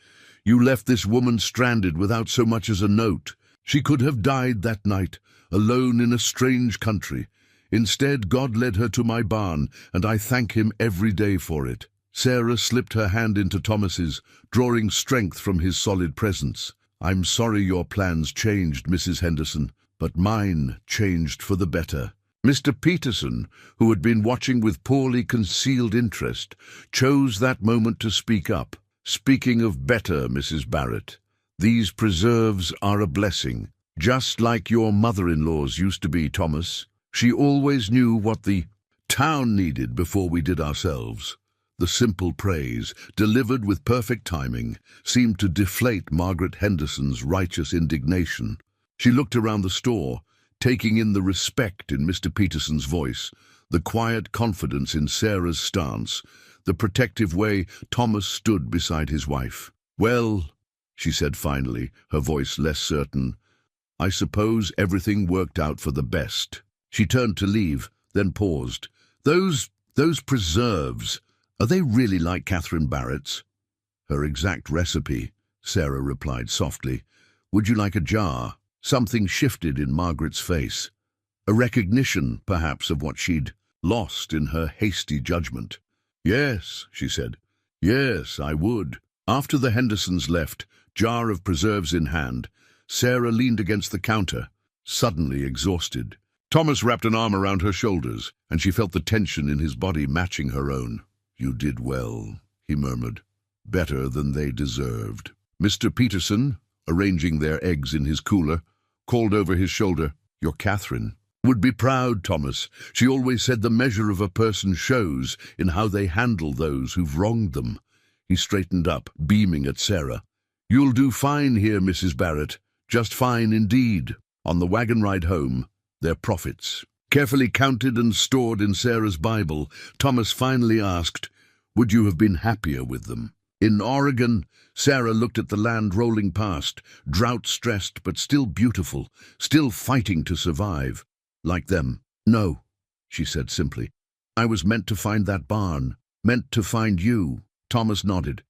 "You left this woman stranded without so much as a note. She could have died that night, alone in a strange country. Instead, God led her to my barn, and I thank him every day for it." Sarah slipped her hand into Thomas's, drawing strength from his solid presence. "I'm sorry your plans changed, Mrs. Henderson, but mine changed for the better." Mr. Peterson, who had been watching with poorly concealed interest, chose that moment to speak up. "Speaking of better, Mrs. Barrett, these preserves are a blessing, just like your mother-in-law's used to be, Thomas. She always knew what the town needed before we did ourselves." The simple praise, delivered with perfect timing, seemed to deflate Margaret Henderson's righteous indignation. She looked around the store, taking in the respect in Mr. Peterson's voice, the quiet confidence in Sarah's stance, the protective way Thomas stood beside his wife. "Well," she said finally, her voice less certain, "I suppose everything worked out for the best." She turned to leave, then paused. Those preserves, are they really like Catherine Barrett's?" "Her exact recipe," Sarah replied softly. "Would you like a jar?" Something shifted in Margaret's face. A recognition, perhaps, of what she'd lost in her hasty judgment. "Yes," she said. "Yes, I would." After the Hendersons left, jar of preserves in hand, Sarah leaned against the counter, suddenly exhausted. Thomas wrapped an arm around her shoulders, and she felt the tension in his body matching her own. "You did well," he murmured. "Better than they deserved." Mr. Peterson, arranging their eggs in his cooler, called over his shoulder, "Your Catherine would be proud, Thomas. She always said the measure of a person shows in how they handle those who've wronged them." He straightened up, beaming at Sarah. "You'll do fine here, Mrs. Barrett, just fine indeed." On the wagon ride home, their profits, carefully counted and stored in Sarah's Bible, Thomas finally asked, "Would you have been happier with them?" In Oregon, Sarah looked at the land rolling past, drought-stressed but still beautiful, still fighting to survive. Like them. "No," she said simply. "I was meant to find that barn, meant to find you." Thomas nodded,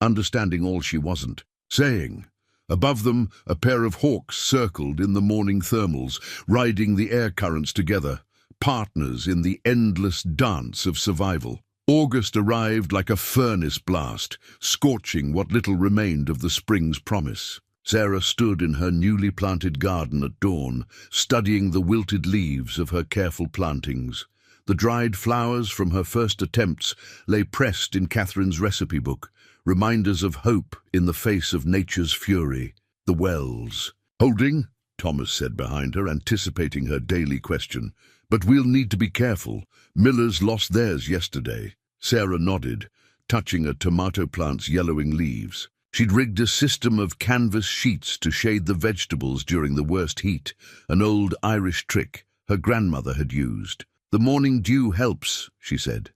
understanding all she wasn't saying. Above them, a pair of hawks circled in the morning thermals, riding the air currents together, partners in the endless dance of survival. August arrived like a furnace blast, scorching what little remained of the spring's promise. Sarah stood in her newly planted garden at dawn, studying the wilted leaves of her careful plantings. The dried flowers from her first attempts lay pressed in Catherine's recipe book, reminders of hope in the face of nature's fury. The wells. "Holding," Thomas said behind her, anticipating her daily question. "But we'll need to be careful. Miller's lost theirs yesterday." Sarah nodded, touching a tomato plant's yellowing leaves. She'd rigged a system of canvas sheets to shade the vegetables during the worst heat, an old Irish trick her grandmother had used. "The morning dew helps," she said.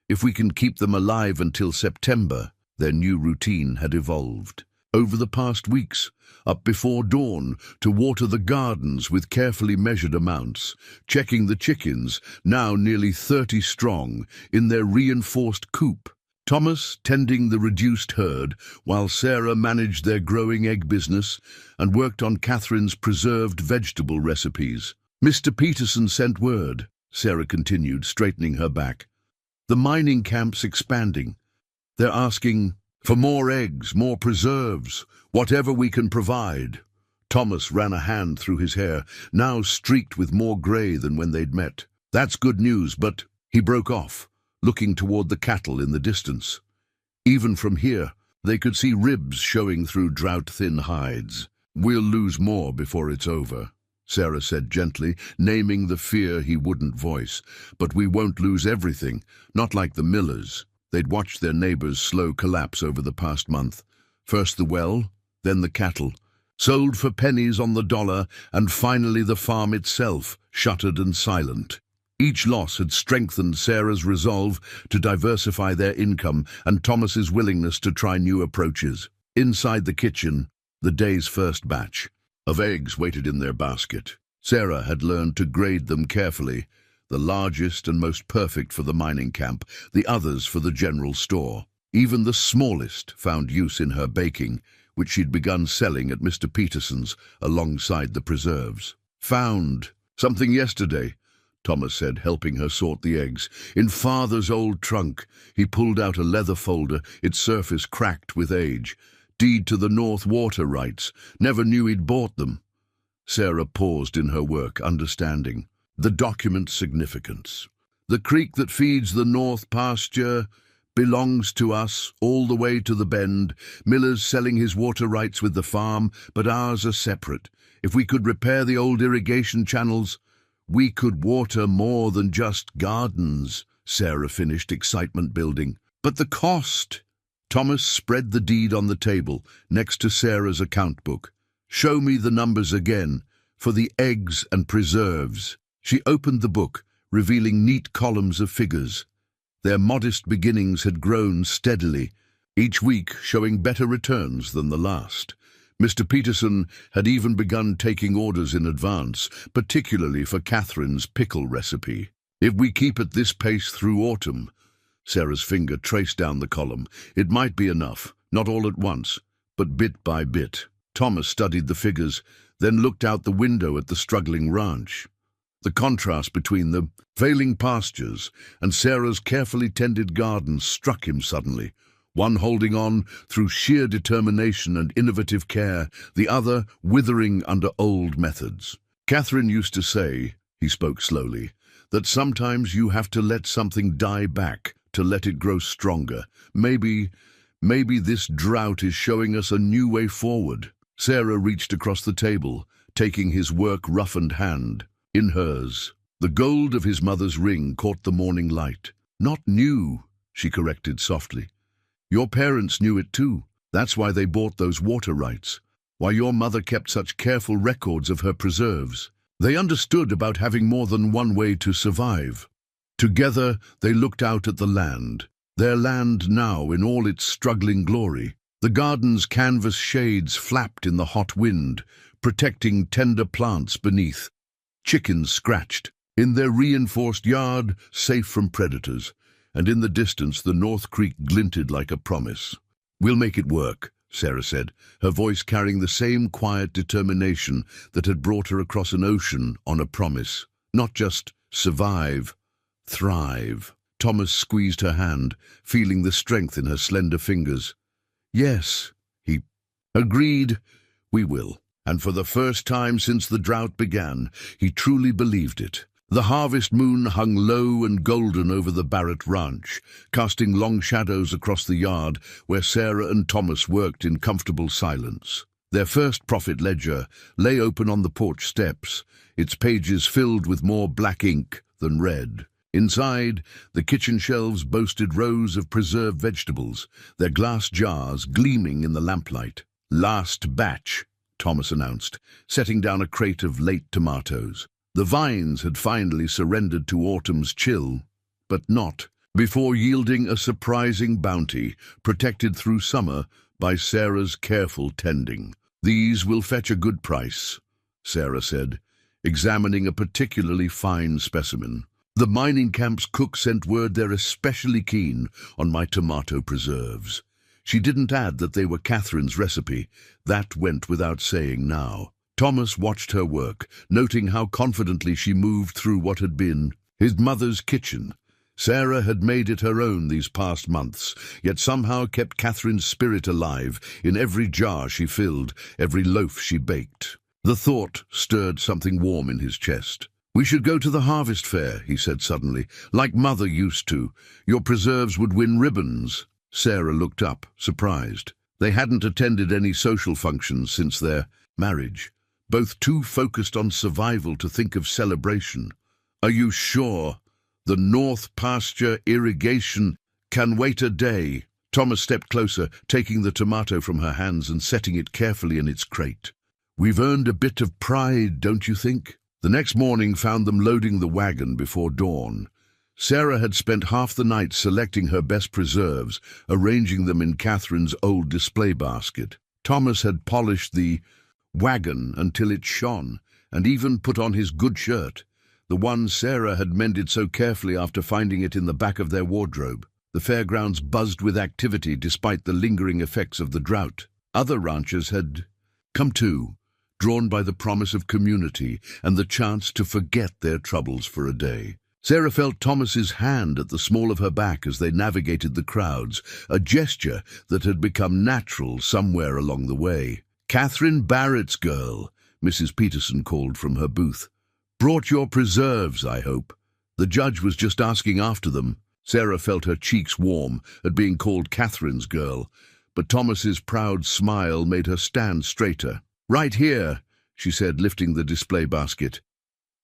"If we can keep them alive until September." Their new routine had evolved. Over the past weeks, up before dawn, to water the gardens with carefully measured amounts, checking the chickens, now nearly 30 strong, in their reinforced coop. Thomas tending the reduced herd, while Sarah managed their growing egg business and worked on Catherine's preserved vegetable recipes. "Mr. Peterson sent word," Sarah continued, straightening her back. "The mining camp's expanding. They're asking For more eggs, more preserves, whatever we can provide. Thomas ran a hand through his hair, now streaked with more grey than when they'd met. That's good news, but he broke off, looking toward the cattle in the distance. Even from here, they could see ribs showing through drought-thin hides. We'll lose more before it's over, Sarah said gently, naming the fear he wouldn't voice. But we won't lose everything, not like the Millers. They'd watched their neighbors' slow collapse over the past month. First the well, then the cattle, sold for pennies on the dollar, and finally the farm itself, shuttered and silent. Each loss had strengthened Sarah's resolve to diversify their income and Thomas's willingness to try new approaches. Inside the kitchen, the day's first batch of eggs waited in their basket. Sarah had learned to grade them carefully, the largest and most perfect for the mining camp, the others for the general store. Even the smallest found use in her baking, which she'd begun selling at Mr. Peterson's alongside the preserves. "Found something yesterday," Thomas said, helping her sort the eggs. "In Father's old trunk." He pulled out a leather folder, its surface cracked with age. "Deed to the North water rights. Never knew he'd bought them." Sarah paused in her work, understanding the document's significance. "The creek that feeds the North pasture belongs to us all the way to the bend. Miller's selling his water rights with the farm, but ours are separate. If we could repair the old irrigation channels, we could water more than just gardens," Sarah finished, excitement building. "But the cost?" Thomas spread the deed on the table, next to Sarah's account book. "Show me the numbers again, for the eggs and preserves." She opened the book, revealing neat columns of figures. Their modest beginnings had grown steadily, each week showing better returns than the last. Mr. Peterson had even begun taking orders in advance, particularly for Catherine's pickle recipe. "If we keep at this pace through autumn," Sarah's finger traced down the column, "it might be enough, not all at once, but bit by bit." Thomas studied the figures, then looked out the window at the struggling ranch. The contrast between the failing pastures and Sarah's carefully tended gardens struck him suddenly, one holding on through sheer determination and innovative care, the other withering under old methods. "Catherine used to say," he spoke slowly, "that sometimes you have to let something die back to let it grow stronger. Maybe this drought is showing us a new way forward." Sarah reached across the table, taking his work-roughened hand in hers. The gold of his mother's ring caught the morning light. "Not new," she corrected softly. "Your parents knew it too. That's why they bought those water rights, why your mother kept such careful records of her preserves. They understood about having more than one way to survive." Together they looked out at the land, their land now in all its struggling glory. The garden's canvas shades flapped in the hot wind, protecting tender plants beneath. Chickens scratched, in their reinforced yard, safe from predators, and in the distance the North Creek glinted like a promise. "We'll make it work," Sarah said, her voice carrying the same quiet determination that had brought her across an ocean on a promise. "Not just survive, thrive." Thomas squeezed her hand, feeling the strength in her slender fingers. "Yes," he agreed, "we will." And for the first time since the drought began, he truly believed it. The harvest moon hung low and golden over the Barrett ranch, casting long shadows across the yard where Sarah and Thomas worked in comfortable silence. Their first profit ledger lay open on the porch steps, its pages filled with more black ink than red. Inside, the kitchen shelves boasted rows of preserved vegetables, their glass jars gleaming in the lamplight. "Last batch," Thomas announced, setting down a crate of late tomatoes. The vines had finally surrendered to autumn's chill, but not before yielding a surprising bounty, protected through summer by Sarah's careful tending. "These will fetch a good price," Sarah said, examining a particularly fine specimen. "The mining camp's cook sent word they're especially keen on my tomato preserves." She didn't add that they were Catherine's recipe. That went without saying now. Thomas watched her work, noting how confidently she moved through what had been his mother's kitchen, Sarah had made it her own these past months, yet somehow kept Catherine's spirit alive in every jar she filled, every loaf she baked. The thought stirred something warm in his chest. "We should go to the harvest fair," he said suddenly, "like Mother used to. Your preserves would win ribbons." Sarah looked up, surprised. They hadn't attended any social functions since their marriage, both too focused on survival to think of celebration. "Are you sure? The North Pasture irrigation can wait a day." Thomas stepped closer, taking the tomato from her hands and setting it carefully in its crate. "We've earned a bit of pride, don't you think?" The next morning found them loading the wagon before dawn. Sarah had spent half the night selecting her best preserves, arranging them in Catherine's old display basket. Thomas had polished the wagon until it shone, and even put on his good shirt, the one Sarah had mended so carefully after finding it in the back of their wardrobe. The fairgrounds buzzed with activity despite the lingering effects of the drought. Other ranchers had come too, drawn by the promise of community and the chance to forget their troubles for a day. Sarah felt Thomas's hand at the small of her back as they navigated the crowds, a gesture that had become natural somewhere along the way. "Catherine Barrett's girl," Mrs. Peterson called from her booth. "Brought your preserves, I hope." The judge was just asking after them. Sarah felt her cheeks warm at being called Catherine's girl, but Thomas's proud smile made her stand straighter. "Right here," she said, lifting the display basket.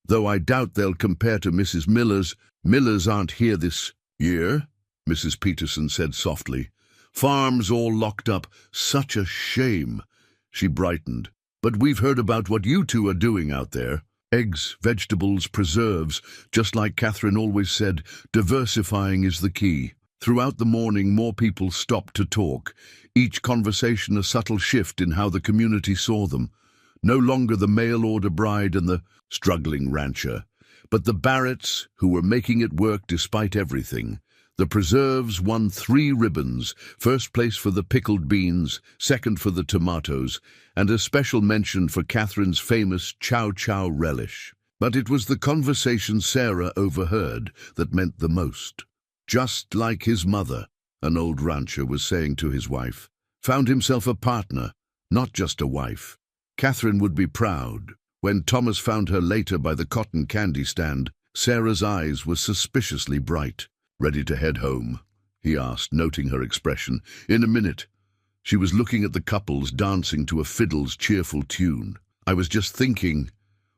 "Though I doubt they'll compare to Mrs. Miller's. Millers aren't here this year," Mrs. Peterson said softly. "Farms all locked up. Such a shame." She brightened. "But we've heard about what you two are doing out there. Eggs, vegetables, preserves. Just like Catherine always said, diversifying is the key." Throughout the morning, more people stopped to talk, each conversation a subtle shift in how the community saw them. No longer the mail-order bride and the struggling rancher, but the Barretts who were making it work despite everything. The preserves won 3 ribbons, first place for the pickled beans, second for the tomatoes, and a special mention for Catherine's famous chow chow relish. But it was the conversation Sarah overheard that meant the most. "Just like his mother," an old rancher was saying to his wife. "Found himself a partner, not just a wife." Catherine would be proud. When Thomas found her later by the cotton candy stand, Sarah's eyes were suspiciously bright. "Ready to head home?" he asked, noting her expression. "In a minute." She was looking at the couples dancing to a fiddle's cheerful tune. "I was just thinking,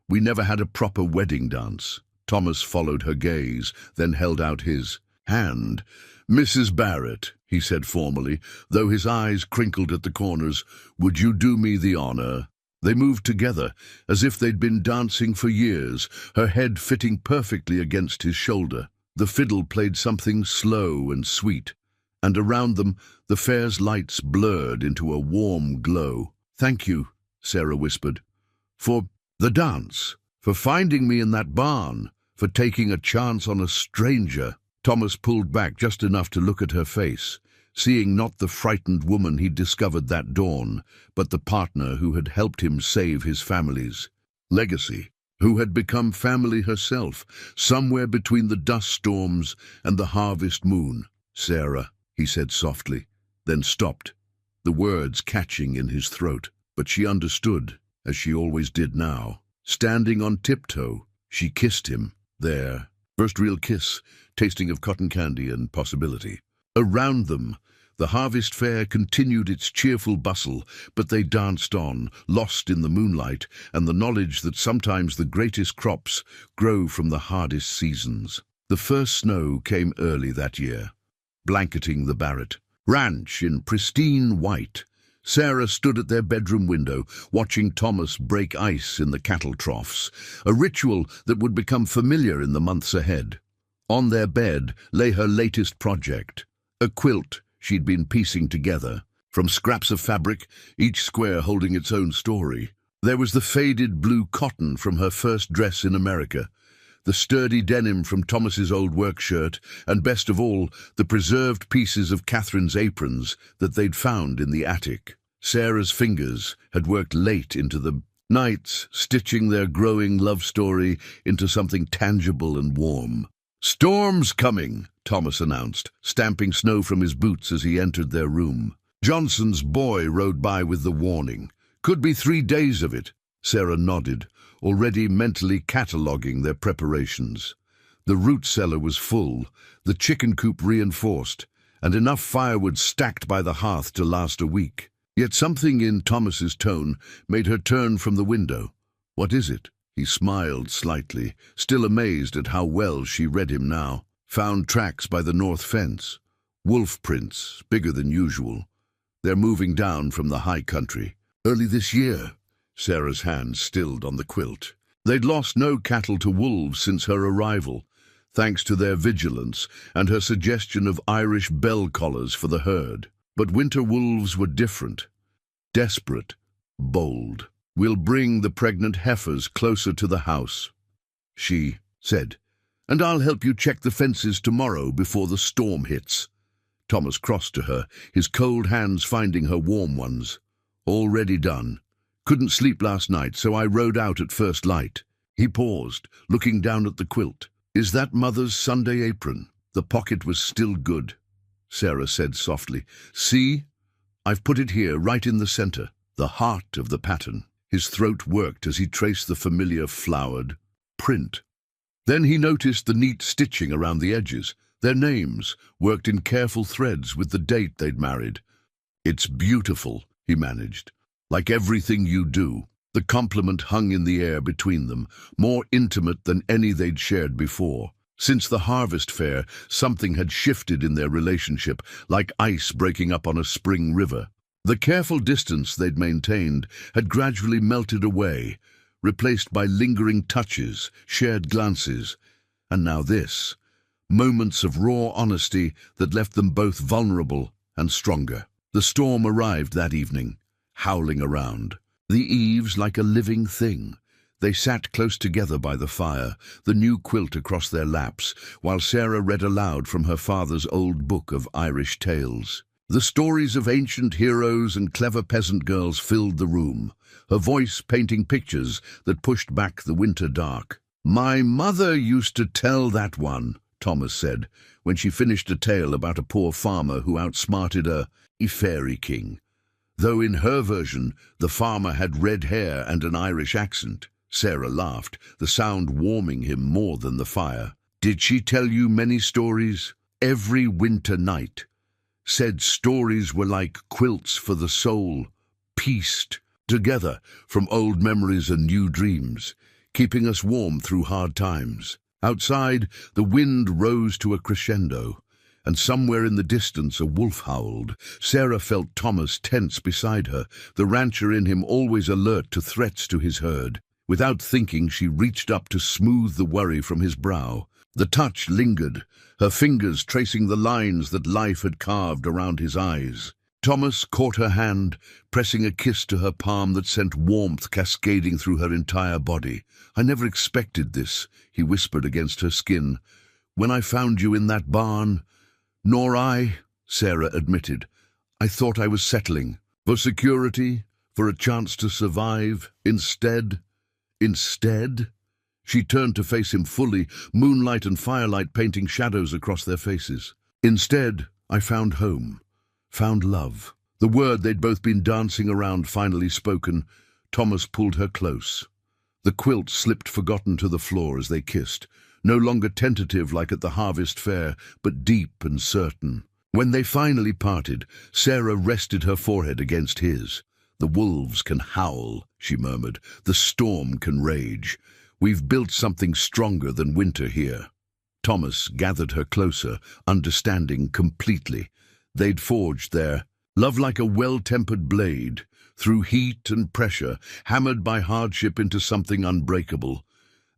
we never had a proper wedding dance." Thomas followed her gaze, then held out his hand. "Mrs. Barrett," he said formally, though his eyes crinkled at the corners, "would you do me the honor?" They moved together, as if they'd been dancing for years, her head fitting perfectly against his shoulder. The fiddle played something slow and sweet, and around them the fair's lights blurred into a warm glow. "Thank you," Sarah whispered, "for the dance, for finding me in that barn, for taking a chance on a stranger." Thomas pulled back just enough to look at her face, seeing not the frightened woman he'd discovered that dawn, but the partner who had helped him save his family's legacy, who had become family herself, somewhere between the dust storms and the harvest moon. "Sarah," he said softly, then stopped, the words catching in his throat. But she understood, as she always did now. Standing on tiptoe, she kissed him, there. First real kiss, tasting of cotton candy and possibility. Around them, the harvest fair continued its cheerful bustle, but they danced on, lost in the moonlight and the knowledge that sometimes the greatest crops grow from the hardest seasons. The first snow came early that year, blanketing the Barrett ranch in pristine white. Sarah stood at their bedroom window, watching Thomas break ice in the cattle troughs, a ritual that would become familiar in the months ahead. On their bed lay her latest project, a quilt she'd been piecing together, from scraps of fabric, each square holding its own story. There was the faded blue cotton from her first dress in America, the sturdy denim from Thomas's old work shirt, and best of all, the preserved pieces of Catherine's aprons that they'd found in the attic. Sarah's fingers had worked late into the nights, stitching their growing love story into something tangible and warm. "Storm's coming," Thomas announced, stamping snow from his boots as he entered their room. Johnson's boy rode by with the warning. "Could be 3 days of it." Sarah nodded, already mentally cataloguing their preparations. The root cellar was full, the chicken coop reinforced, and enough firewood stacked by the hearth to last a week. Yet something in Thomas's tone made her turn from the window. "What is it?" He smiled slightly, still amazed at how well she read him now. "Found tracks by the north fence. Wolf prints, bigger than usual. They're moving down from the high country. Early this year." Sarah's hand stilled on the quilt. They'd lost no cattle to wolves since her arrival, thanks to their vigilance and her suggestion of Irish bell collars for the herd. But winter wolves were different. Desperate, bold. "We'll bring the pregnant heifers closer to the house," she said, "and I'll help you check the fences tomorrow before the storm hits." Thomas crossed to her, his cold hands finding her warm ones. "Already done. Couldn't sleep last night, so I rode out at first light." He paused, looking down at the quilt. "Is that Mother's Sunday apron?" The pocket was still good. Sarah said softly, "See? I've put it here, right in the center, the heart of the pattern." His throat worked as he traced the familiar flowered print. Then he noticed the neat stitching around the edges, their names, worked in careful threads with the date they'd married. "It's beautiful," he managed. "Like everything you do." The compliment hung in the air between them, more intimate than any they'd shared before. Since the harvest fair, something had shifted in their relationship, like ice breaking up on a spring river. The careful distance they'd maintained had gradually melted away, replaced by lingering touches, shared glances, and now this, moments of raw honesty that left them both vulnerable and stronger. The storm arrived that evening, howling around. The eaves like a living thing. They sat close together by the fire, the new quilt across their laps, while Sarah read aloud from her father's old book of Irish tales. The stories of ancient heroes and clever peasant girls filled the room, her voice painting pictures that pushed back the winter dark. "My mother used to tell that one," Thomas said, when she finished a tale about a poor farmer who outsmarted a fairy king. Though in her version, the farmer had red hair and an Irish accent. Sarah laughed, the sound warming him more than the fire. "Did she tell you many stories?" "Every winter night. Said stories were like quilts for the soul, pieced together from old memories and new dreams, keeping us warm through hard times." Outside, the wind rose to a crescendo, and somewhere in the distance a wolf howled. Sarah felt Thomas tense beside her, the rancher in him always alert to threats to his herd. Without thinking, she reached up to smooth the worry from his brow. The touch lingered, her fingers tracing the lines that life had carved around his eyes. Thomas caught her hand, pressing a kiss to her palm that sent warmth cascading through her entire body. "I never expected this," he whispered against her skin. "When I found you in that barn—" "Nor I," Sarah admitted. "I thought I was settling. For security, for a chance to survive. Instead—" "Instead?" She turned to face him fully, moonlight and firelight painting shadows across their faces. "Instead, I found home, found love." The word they'd both been dancing around finally spoken, Thomas pulled her close. The quilt slipped forgotten to the floor as they kissed, no longer tentative like at the harvest fair, but deep and certain. When they finally parted, Sarah rested her forehead against his. "The wolves can howl," she murmured. "The storm can rage. We've built something stronger than winter here." Thomas gathered her closer, understanding completely. They'd forged their love like a well-tempered blade, through heat and pressure, hammered by hardship into something unbreakable.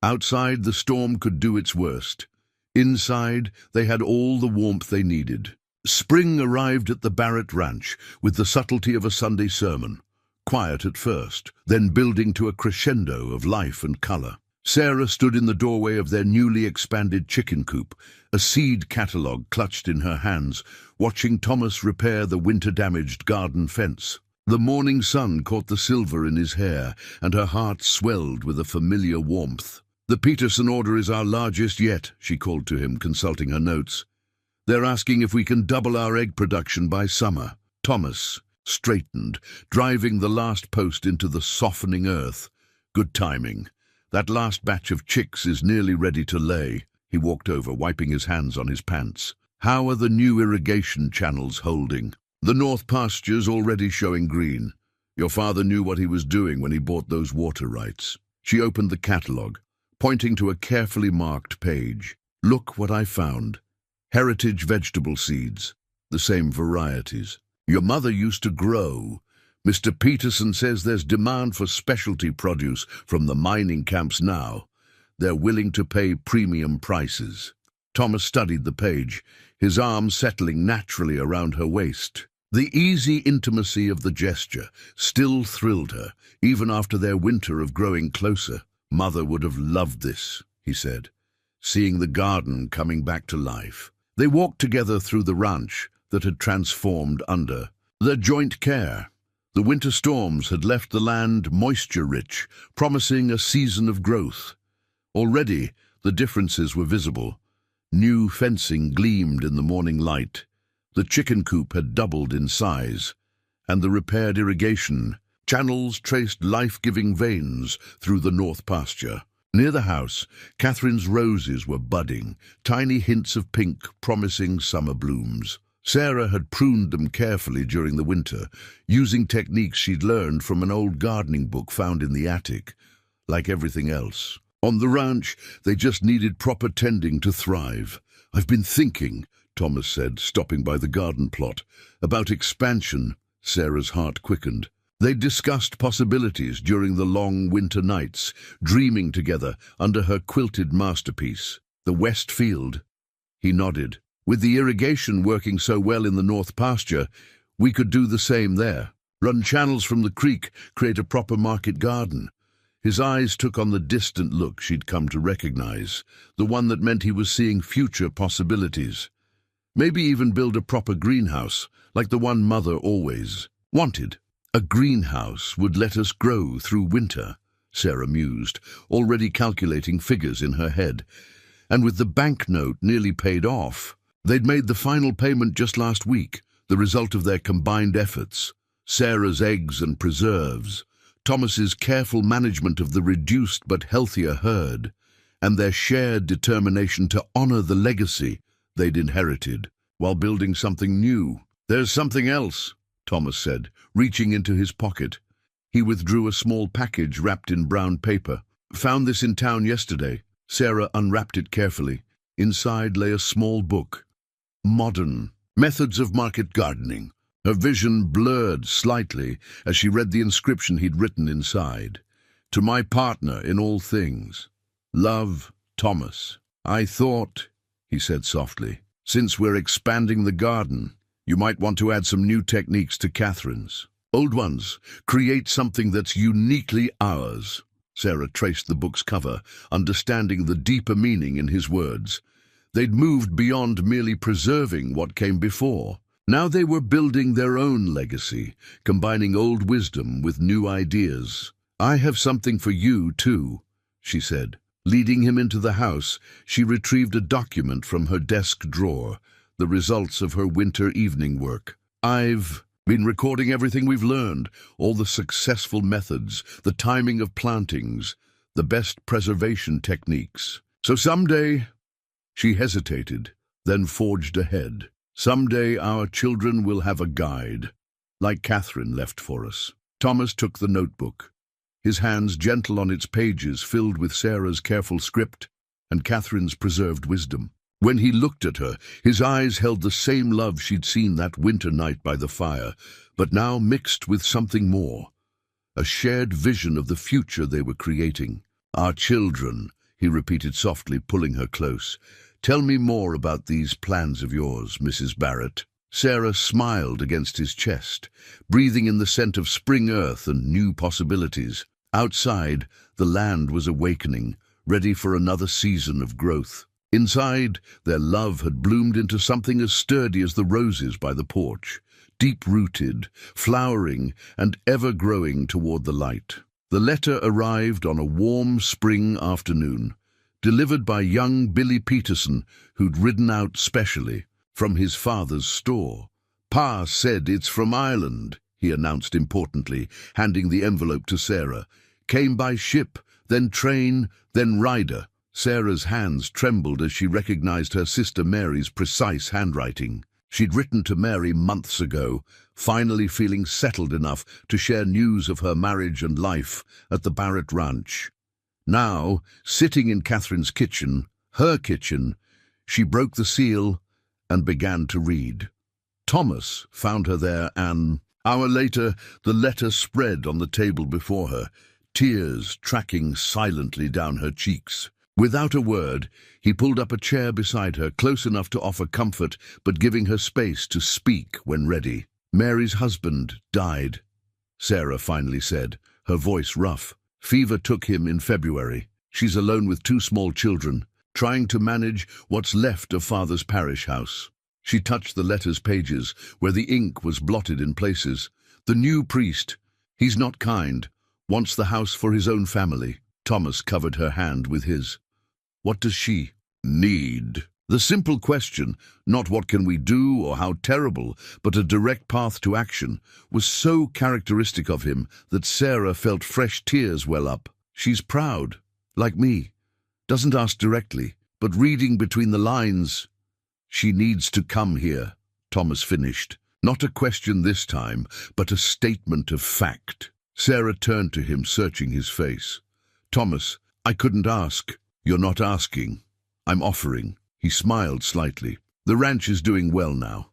Outside, the storm could do its worst. Inside, they had all the warmth they needed. Spring arrived at the Barrett Ranch with the subtlety of a Sunday sermon. Quiet at first, then building to a crescendo of life and color. Sarah stood in the doorway of their newly expanded chicken coop, a seed catalogue clutched in her hands, watching Thomas repair the winter-damaged garden fence. The morning sun caught the silver in his hair, and her heart swelled with a familiar warmth. "The Peterson order is our largest yet," she called to him, consulting her notes. "They're asking if we can double our egg production by summer." Thomas straightened, driving the last post into the softening earth. "Good timing. That last batch of chicks is nearly ready to lay." He walked over, wiping his hands on his pants. "How are the new irrigation channels holding?" "The north pasture's already showing green. Your father knew what he was doing when he bought those water rights." She opened the catalogue, pointing to a carefully marked page. "Look what I found. Heritage vegetable seeds, the same varieties your mother used to grow. Mr. Peterson says there's demand for specialty produce from the mining camps now. They're willing to pay premium prices." Thomas studied the page, his arms settling naturally around her waist. The easy intimacy of the gesture still thrilled her, even after their winter of growing closer. "Mother would have loved this," he said, seeing the garden coming back to life. They walked together through the ranch that had transformed under their joint care. The winter storms had left the land moisture-rich, promising a season of growth. Already, the differences were visible. New fencing gleamed in the morning light. The chicken coop had doubled in size, and the repaired irrigation channels traced life-giving veins through the north pasture. Near the house, Catherine's roses were budding, tiny hints of pink promising summer blooms. Sarah had pruned them carefully during the winter, using techniques she'd learned from an old gardening book found in the attic. Like everything else, on the ranch, they just needed proper tending to thrive. "I've been thinking," Thomas said, stopping by the garden plot, "about expansion." Sarah's heart quickened. They discussed possibilities during the long winter nights, dreaming together under her quilted masterpiece, the West Field. He nodded. "With the irrigation working so well in the north pasture, we could do the same there. Run channels from the creek, create a proper market garden." His eyes took on the distant look she'd come to recognize, the one that meant he was seeing future possibilities. Maybe even build a proper greenhouse, like the one Mother always wanted. "A greenhouse would let us grow through winter," Sarah mused, already calculating figures in her head. And with the banknote nearly paid off, they'd made the final payment just last week, the result of their combined efforts. Sarah's eggs and preserves, Thomas's careful management of the reduced but healthier herd, and their shared determination to honor the legacy they'd inherited while building something new. "There's something else," Thomas said, reaching into his pocket. He withdrew a small package wrapped in brown paper. "Found this in town yesterday." Sarah unwrapped it carefully. Inside lay a small book. "Modern Methods of Market Gardening." Her vision blurred slightly as she read the inscription he'd written inside. "To my partner in all things. Love, Thomas." "I thought," he said softly, "since we're expanding the garden, you might want to add some new techniques to Catherine's. Old ones. Create something that's uniquely ours." Sarah traced the book's cover, understanding the deeper meaning in his words. They'd moved beyond merely preserving what came before. Now they were building their own legacy, combining old wisdom with new ideas. "I have something for you, too," she said. Leading him into the house, she retrieved a document from her desk drawer, the results of her winter evening work. "I've been recording everything we've learned, all the successful methods, the timing of plantings, the best preservation techniques. So someday—" She hesitated, then forged ahead. "Someday our children will have a guide, like Catherine left for us." Thomas took the notebook, his hands gentle on its pages filled with Sarah's careful script and Catherine's preserved wisdom. When he looked at her, his eyes held the same love she'd seen that winter night by the fire, but now mixed with something more, a shared vision of the future they were creating. "Our children," he repeated softly, pulling her close. "Tell me more about these plans of yours, Mrs. Barrett." Sarah smiled against his chest, breathing in the scent of spring earth and new possibilities. Outside, the land was awakening, ready for another season of growth. Inside, their love had bloomed into something as sturdy as the roses by the porch, deep-rooted, flowering, and ever growing toward the light. The letter arrived on a warm spring afternoon, delivered by young Billy Peterson, who'd ridden out specially from his father's store. "Pa said it's from Ireland," he announced importantly, handing the envelope to Sarah. "Came by ship, then train, then rider." Sarah's hands trembled as she recognized her sister Mary's precise handwriting. She'd written to Mary months ago, finally feeling settled enough to share news of her marriage and life at the Barrett Ranch. Now, sitting in Catherine's kitchen, her kitchen, she broke the seal and began to read. Thomas found her there an hour later. The letter spread on the table before her, tears tracking silently down her cheeks. Without a word, he pulled up a chair beside her, close enough to offer comfort, but giving her space to speak when ready. "Mary's husband died," Sarah finally said, her voice rough. "Fever took him in February. She's alone with 2 small children, trying to manage what's left of Father's parish house." She touched the letter's pages, where the ink was blotted in places. "The new priest, he's not kind, wants the house for his own family." Thomas covered her hand with his. "What does she need?" The simple question, not what can we do or how terrible, but a direct path to action, was so characteristic of him that Sarah felt fresh tears well up. "She's proud, like me. Doesn't ask directly, but reading between the lines, she needs to come here," Thomas finished. Not a question this time, but a statement of fact. Sarah turned to him, searching his face. "Thomas, I couldn't ask." "You're not asking. I'm offering." He smiled slightly. "The ranch is doing well now.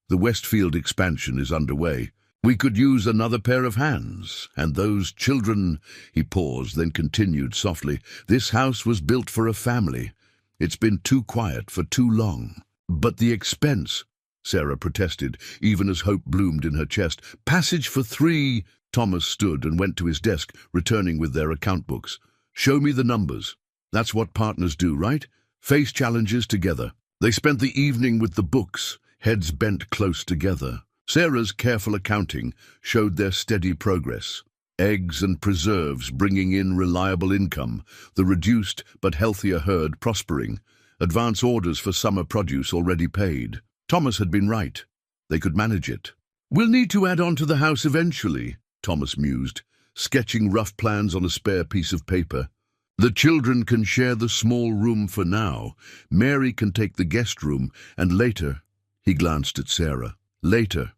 The Westfield expansion is underway. We could use another pair of hands. And those children—" He paused, then continued softly. "This house was built for a family. It's been too quiet for too long." "But the expense," Sarah protested, even as hope bloomed in her chest. "Passage for 3. Thomas stood and went to his desk, returning with their account books. "Show me the numbers. That's what partners do, right? Face challenges together." They spent the evening with the books, heads bent close together. Sarah's careful accounting showed their steady progress. Eggs and preserves bringing in reliable income, the reduced but healthier herd prospering, advance orders for summer produce already paid. Thomas had been right. They could manage it. "We'll need to add on to the house eventually," Thomas mused, sketching rough plans on a spare piece of paper. "The children can share the small room for now. Mary can take the guest room, and later," he glanced at Sarah, "later,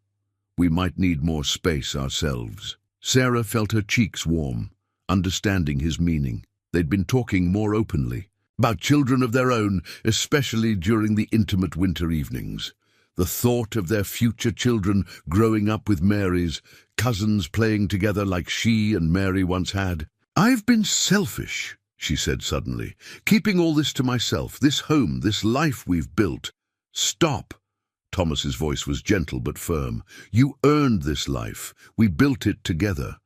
we might need more space ourselves." Sarah felt her cheeks warm, understanding his meaning. They'd been talking more openly, about children of their own, especially during the intimate winter evenings. The thought of their future children growing up with Mary's, cousins playing together like she and Mary once had. "I've been selfish," she said suddenly, "keeping all this to myself, this home, this life we've built." "Stop." Thomas's voice was gentle but firm. "You earned this life. We built it together.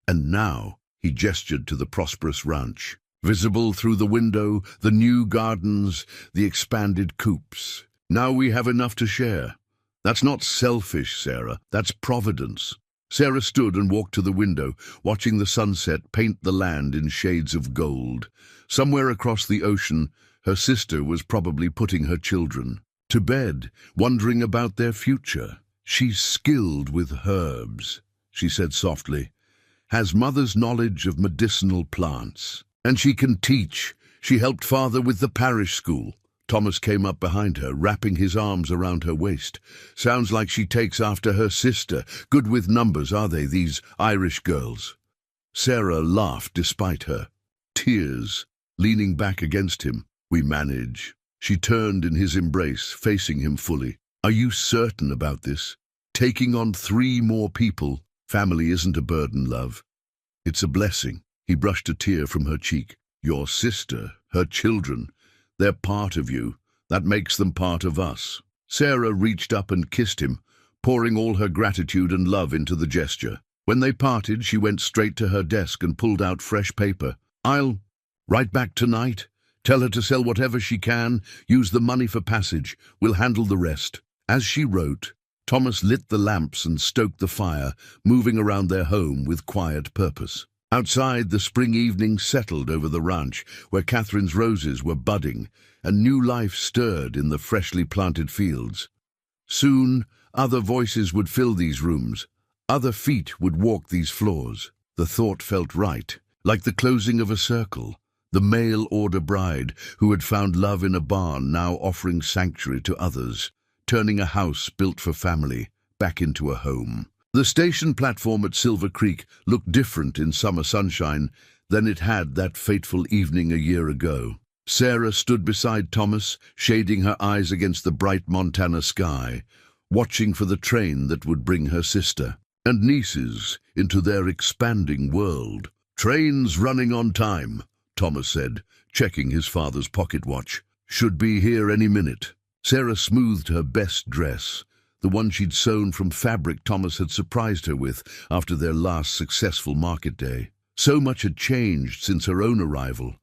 And now," he gestured to the prosperous ranch. Visible through the window, the new gardens, the expanded coops. "Now we have enough to share." "That's not selfish, Sarah. That's providence." Sarah stood and walked to the window, watching the sunset paint the land in shades of gold. Somewhere across the ocean, her sister was probably putting her children to bed, wondering about their future. "She's skilled with herbs," she said softly. "Has mother's knowledge of medicinal plants. And she can teach. She helped father with the parish school." Thomas came up behind her, wrapping his arms around her waist. "Sounds like she takes after her sister. Good with numbers, are they, these Irish girls?" Sarah laughed despite her tears, leaning back against him. "We manage." She turned in his embrace, facing him fully. "Are you certain about this? Taking on 3 more people? Family isn't a burden, love. It's a blessing." He brushed a tear from her cheek. "Your sister, her children, they're part of you. That makes them part of us." Sarah reached up and kissed him, pouring all her gratitude and love into the gesture. When they parted, she went straight to her desk and pulled out fresh paper. "I'll write back tonight. Tell her to sell whatever she can. Use the money for passage. We'll handle the rest." As she wrote, Thomas lit the lamps and stoked the fire, moving around their home with quiet purpose. Outside, the spring evening settled over the ranch, where Catherine's roses were budding, and new life stirred in the freshly planted fields. Soon, other voices would fill these rooms. Other feet would walk these floors. The thought felt right, like the closing of a circle. The mail-order bride who had found love in a barn now offering sanctuary to others, turning a house built for family back into a home. The station platform at Silver Creek looked different in summer sunshine than it had that fateful evening a year ago. Sarah stood beside Thomas, shading her eyes against the bright Montana sky, watching for the train that would bring her sister and nieces into their expanding world. "Train's running on time," Thomas said, checking his father's pocket watch. "Should be here any minute." Sarah smoothed her best dress, the one she'd sewn from fabric Thomas had surprised her with after their last successful market day. So much had changed since her own arrival.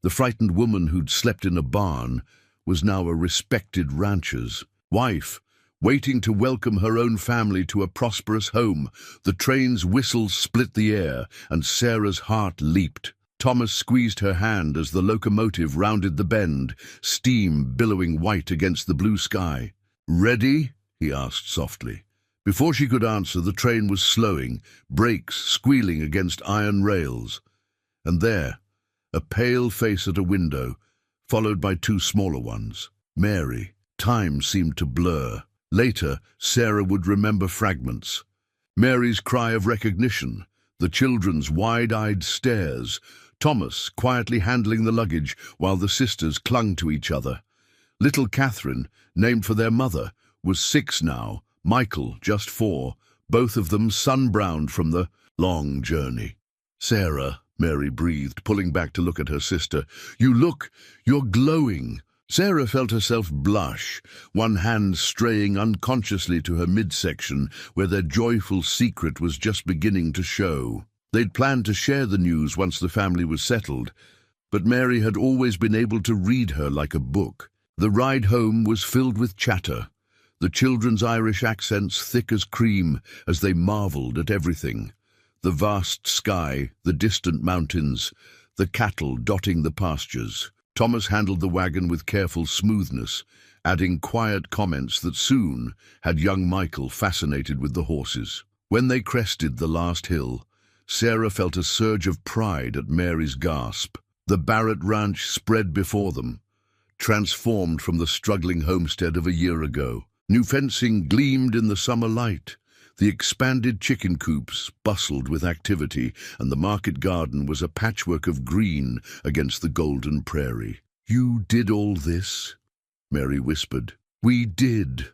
The frightened woman who'd slept in a barn was now a respected rancher's wife, waiting to welcome her own family to a prosperous home. The train's whistle split the air, and Sarah's heart leaped. Thomas squeezed her hand as the locomotive rounded the bend, steam billowing white against the blue sky. "Ready?" he asked softly. Before she could answer, the train was slowing, brakes squealing against iron rails. And there, a pale face at a window, followed by two smaller ones. Mary. Time seemed to blur. Later, Sarah would remember fragments. Mary's cry of recognition, the children's wide-eyed stares, Thomas quietly handling the luggage while the sisters clung to each other. Little Catherine, named for their mother, was 6 now, Michael just 4, both of them sun-browned from the long journey. "Sarah," Mary breathed, pulling back to look at her sister. You're glowing." Sarah felt herself blush, one hand straying unconsciously to her midsection, where their joyful secret was just beginning to show. They'd planned to share the news once the family was settled, but Mary had always been able to read her like a book. The ride home was filled with chatter, the children's Irish accents thick as cream as they marveled at everything. The vast sky, the distant mountains, the cattle dotting the pastures. Thomas handled the wagon with careful smoothness, adding quiet comments that soon had young Michael fascinated with the horses. When they crested the last hill, Sarah felt a surge of pride at Mary's gasp. The Barrett Ranch spread before them, transformed from the struggling homestead of a year ago. New fencing gleamed in the summer light. The expanded chicken coops bustled with activity, and the market garden was a patchwork of green against the golden prairie. "You did all this?" Mary whispered. "We did,"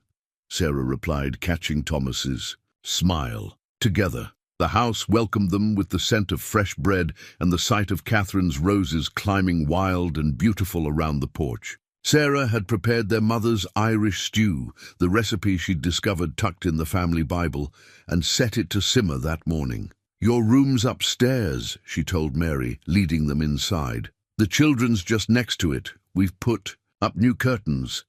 Sarah replied, catching Thomas's smile. Together, the house welcomed them with the scent of fresh bread and the sight of Catherine's roses climbing wild and beautiful around the porch. Sarah had prepared their mother's Irish stew, the recipe she'd discovered tucked in the family Bible, and set it to simmer that morning. "Your room's upstairs," she told Mary, leading them inside. "The children's just next to it. We've put up new curtains."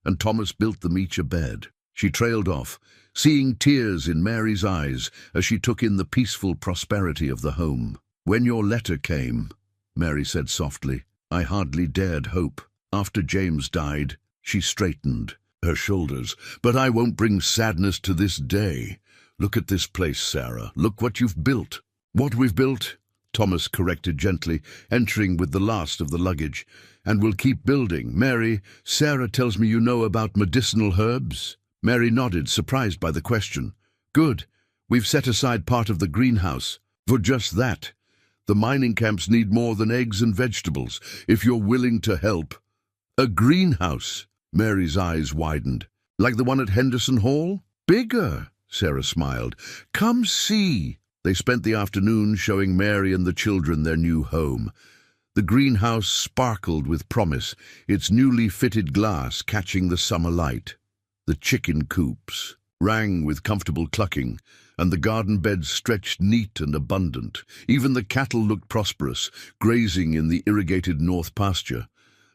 And Thomas built them each a bed. She trailed off, seeing tears in Mary's eyes as she took in the peaceful prosperity of the home. "When your letter came," Mary said softly, "I hardly dared hope. After James died," she straightened her shoulders, "but I won't bring sadness to this day. Look at this place, Sarah. Look what you've built." "What we've built," Thomas corrected gently, entering with the last of the luggage. "And we'll keep building. Mary, Sarah tells me you know about medicinal herbs?" Mary nodded, surprised by the question. "Good. We've set aside part of the greenhouse for just that. The mining camps need more than eggs and vegetables. If you're willing to help." "A greenhouse?" Mary's eyes widened. "Like the one at Henderson Hall?" "Bigger," Sarah smiled. "Come see." They spent the afternoon showing Mary and the children their new home. The greenhouse sparkled with promise, its newly fitted glass catching the summer light. The chicken coops rang with comfortable clucking, and the garden beds stretched neat and abundant. Even the cattle looked prosperous, grazing in the irrigated north pasture.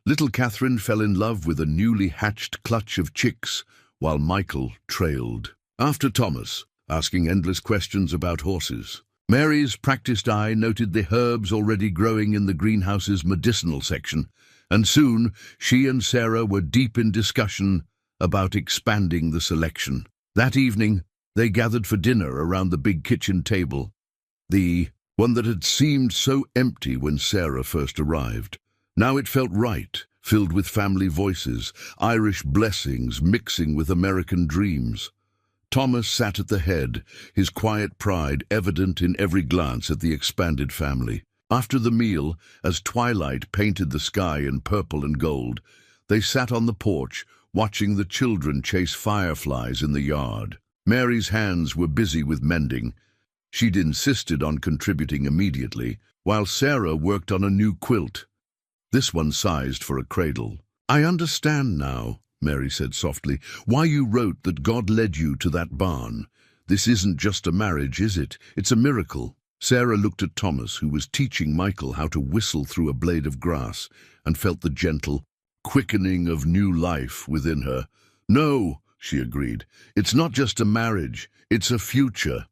Little Catherine fell in love with a newly hatched clutch of chicks, while Michael trailed after Thomas, asking endless questions about horses. Mary's practiced eye noted the herbs already growing in the greenhouse's medicinal section, and soon she and Sarah were deep in discussion about expanding the selection. That evening, they gathered for dinner around the big kitchen table, the one that had seemed so empty when Sarah first arrived. Now it felt right, filled with family voices, Irish blessings mixing with American dreams. Thomas sat at the head, his quiet pride evident in every glance at the expanded family. After the meal, as twilight painted the sky in purple and gold, they sat on the porch, watching the children chase fireflies in the yard. Mary's hands were busy with mending. She'd insisted on contributing immediately, while Sarah worked on a new quilt, this one sized for a cradle. "I understand now," Mary said softly, "why you wrote that God led you to that barn. This isn't just a marriage, is it? It's a miracle." Sarah looked at Thomas, who was teaching Michael how to whistle through a blade of grass, and felt the gentle quickening of new life within her. "No," she agreed, "it's not just a marriage, it's a future."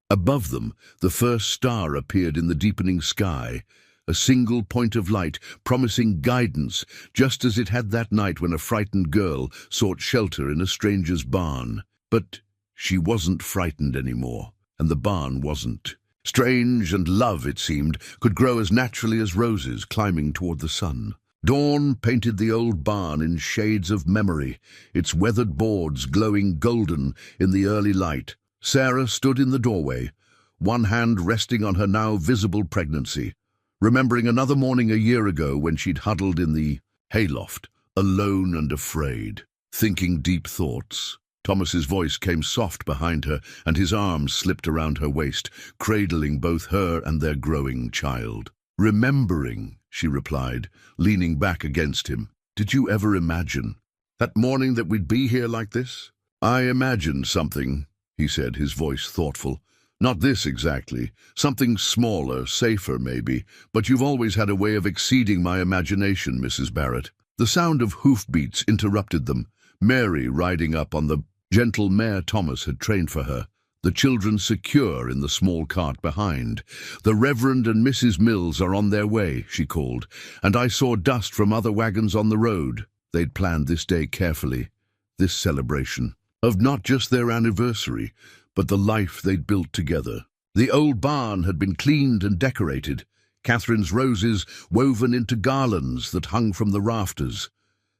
Above them, the first star appeared in the deepening sky, a single point of light promising guidance, just as it had that night when a frightened girl sought shelter in a stranger's barn. But she wasn't frightened anymore, and the barn wasn't. Strange and love, it seemed, could grow as naturally as roses climbing toward the sun. Dawn painted the old barn in shades of memory, its weathered boards glowing golden in the early light. Sarah stood in the doorway, one hand resting on her now visible pregnancy, remembering another morning a year ago when she'd huddled in the hayloft, alone and afraid, thinking deep thoughts. Thomas's voice came soft behind her, and his arms slipped around her waist, cradling both her and their growing child. "Remembering," she replied, leaning back against him. "Did you ever imagine that morning that we'd be here like this?" "I imagined something," he said, his voice thoughtful. "Not this exactly. Something smaller, safer maybe, but you've always had a way of exceeding my imagination, Mrs. Barrett." The sound of hoofbeats interrupted them, Mary riding up on the gentle mare Thomas had trained for her, the children secure in the small cart behind. "The Reverend and Mrs. Mills are on their way," she called, "and I saw dust from other wagons on the road." They'd planned this day carefully, this celebration of not just their anniversary, but the life they'd built together. The old barn had been cleaned and decorated, Catherine's roses woven into garlands that hung from the rafters.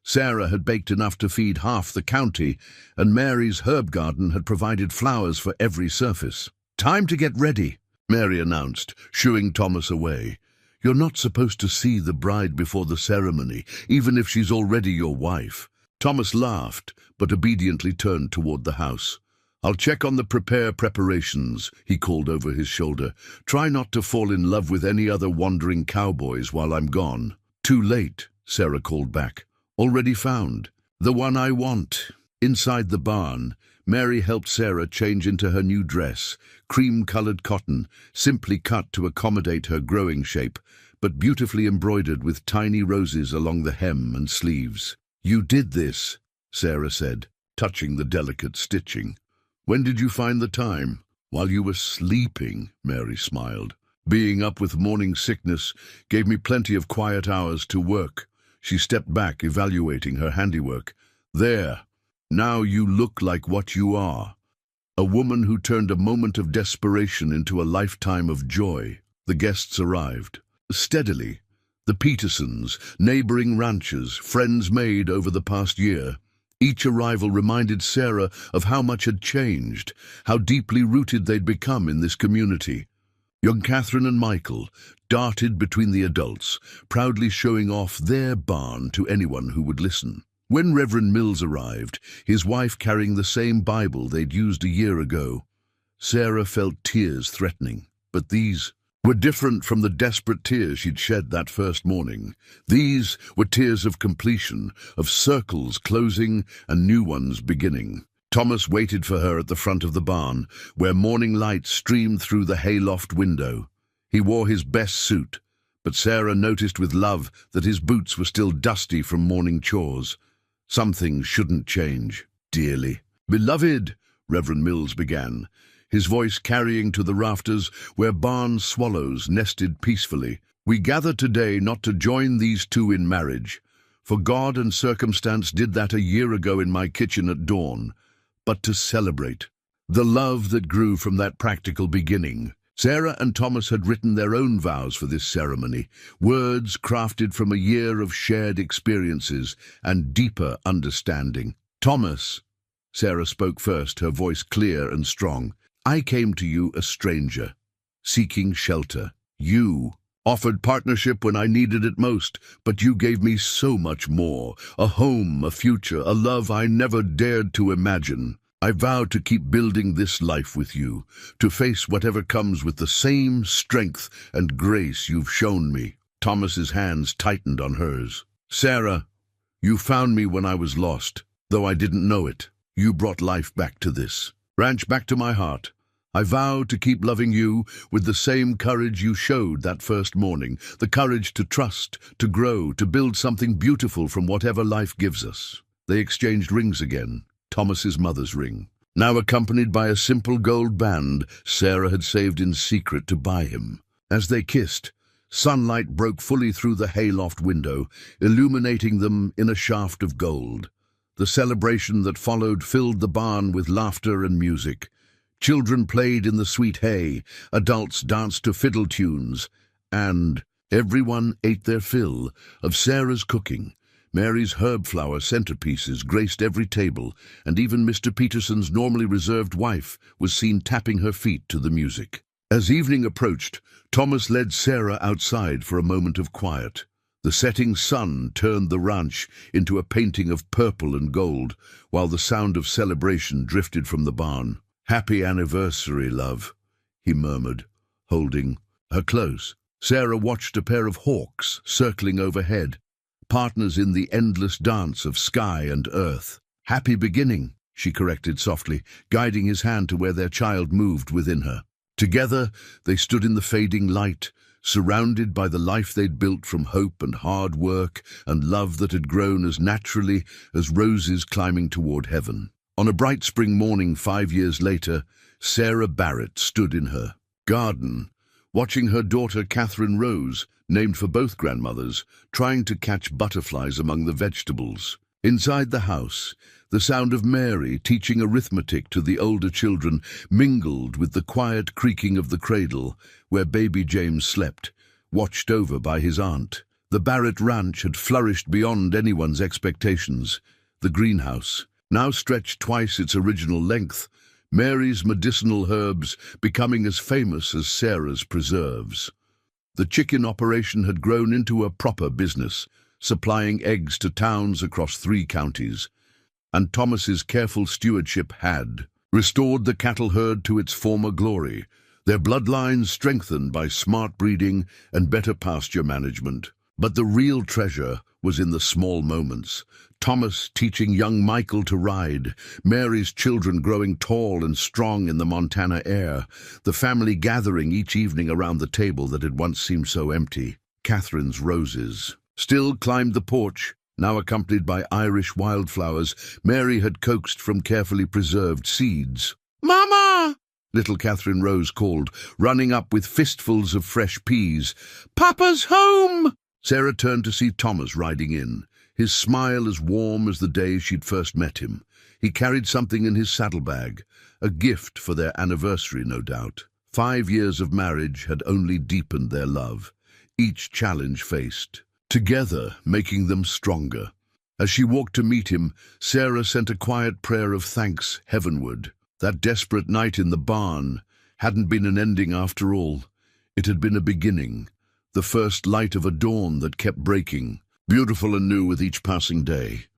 Sarah had baked enough to feed half the county, and Mary's herb garden had provided flowers for every surface. "Time to get ready," Mary announced, shooing Thomas away. "You're not supposed to see the bride before the ceremony, even if she's already your wife." Thomas laughed, but obediently turned toward the house. "I'll check on the preparations," he called over his shoulder. "Try not to fall in love with any other wandering cowboys while I'm gone." "Too late," Sarah called back. "Already found. The one I want." Inside the barn, Mary helped Sarah change into her new dress, cream-colored cotton, simply cut to accommodate her growing shape, but beautifully embroidered with tiny roses along the hem and sleeves. "You did this," Sarah said, touching the delicate stitching. "When did you find the time?" "While you were sleeping," Mary smiled. "Being up with morning sickness gave me plenty of quiet hours to work." She stepped back, evaluating her handiwork. "There. Now you look like what you are. A woman who turned a moment of desperation into a lifetime of joy." The guests arrived. Steadily. The Petersons, neighboring ranchers, friends made over the past year. Each arrival reminded Sarah of how much had changed, how deeply rooted they'd become in this community. Young Catherine and Michael darted between the adults, proudly showing off their barn to anyone who would listen. When Reverend Mills arrived, his wife carrying the same Bible they'd used a year ago, Sarah felt tears threatening. But these were different from the desperate tears she'd shed that first morning. These were tears of completion, of circles closing and new ones beginning. Thomas waited for her at the front of the barn, where morning light streamed through the hayloft window. He wore his best suit, but Sarah noticed with love that his boots were still dusty from morning chores. Some things shouldn't change, dearly. "Beloved," Reverend Mills began, his voice carrying to the rafters where barn swallows nested peacefully. "We gather today not to join these two in marriage, for God and circumstance did that a year ago in my kitchen at dawn, but to celebrate the love that grew from that practical beginning." Sarah and Thomas had written their own vows for this ceremony, words crafted from a year of shared experiences and deeper understanding. "Thomas," Sarah spoke first, her voice clear and strong, "I came to you a stranger, seeking shelter. You offered partnership when I needed it most, but you gave me so much more, a home, a future, a love I never dared to imagine. I vow to keep building this life with you, to face whatever comes with the same strength and grace you've shown me." Thomas's hands tightened on hers. "Sarah, you found me when I was lost, though I didn't know it. You brought life back to this ranch, back to my heart. I vow to keep loving you with the same courage you showed that first morning, the courage to trust, to grow, to build something beautiful from whatever life gives us." They exchanged rings again, Thomas's mother's ring, now accompanied by a simple gold band Sarah had saved in secret to buy him. As they kissed, sunlight broke fully through the hayloft window, illuminating them in a shaft of gold. The celebration that followed filled the barn with laughter and music. Children played in the sweet hay, adults danced to fiddle tunes, and everyone ate their fill of Sarah's cooking. Mary's herb flower centerpieces graced every table, and even Mr. Peterson's normally reserved wife was seen tapping her feet to the music. As evening approached, Thomas led Sarah outside for a moment of quiet. The setting sun turned the ranch into a painting of purple and gold, while the sound of celebration drifted from the barn. "Happy anniversary, love," he murmured, holding her close. Sarah watched a pair of hawks circling overhead, partners in the endless dance of sky and earth. "Happy beginning," she corrected softly, guiding his hand to where their child moved within her. Together, they stood in the fading light, surrounded by the life they'd built from hope and hard work and love that had grown as naturally as roses climbing toward heaven. On a bright spring morning 5 years later, Sarah Barrett stood in her garden, watching her daughter Catherine Rose, named for both grandmothers, trying to catch butterflies among the vegetables. Inside the house, the sound of Mary teaching arithmetic to the older children mingled with the quiet creaking of the cradle where baby James slept, watched over by his aunt. The Barrett Ranch had flourished beyond anyone's expectations. The greenhouse now stretched twice its original length, Mary's medicinal herbs becoming as famous as Sarah's preserves. The chicken operation had grown into a proper business, supplying eggs to towns across 3 counties, and Thomas's careful stewardship had restored the cattle herd to its former glory, their bloodlines strengthened by smart breeding and better pasture management. But the real treasure was in the small moments. Thomas teaching young Michael to ride, Mary's children growing tall and strong in the Montana air, the family gathering each evening around the table that had once seemed so empty. Catherine's roses still climbed the porch, now accompanied by Irish wildflowers Mary had coaxed from carefully preserved seeds. "Mama!" little Catherine Rose called, running up with fistfuls of fresh peas. "Papa's home!" Sarah turned to see Thomas riding in, his smile as warm as the day she'd first met him. He carried something in his saddlebag, a gift for their anniversary, no doubt. 5 years of marriage had only deepened their love, each challenge faced, together making them stronger. As she walked to meet him, Sarah sent a quiet prayer of thanks heavenward. That desperate night in the barn hadn't been an ending after all. It had been a beginning, the first light of a dawn that kept breaking, beautiful and new with each passing day.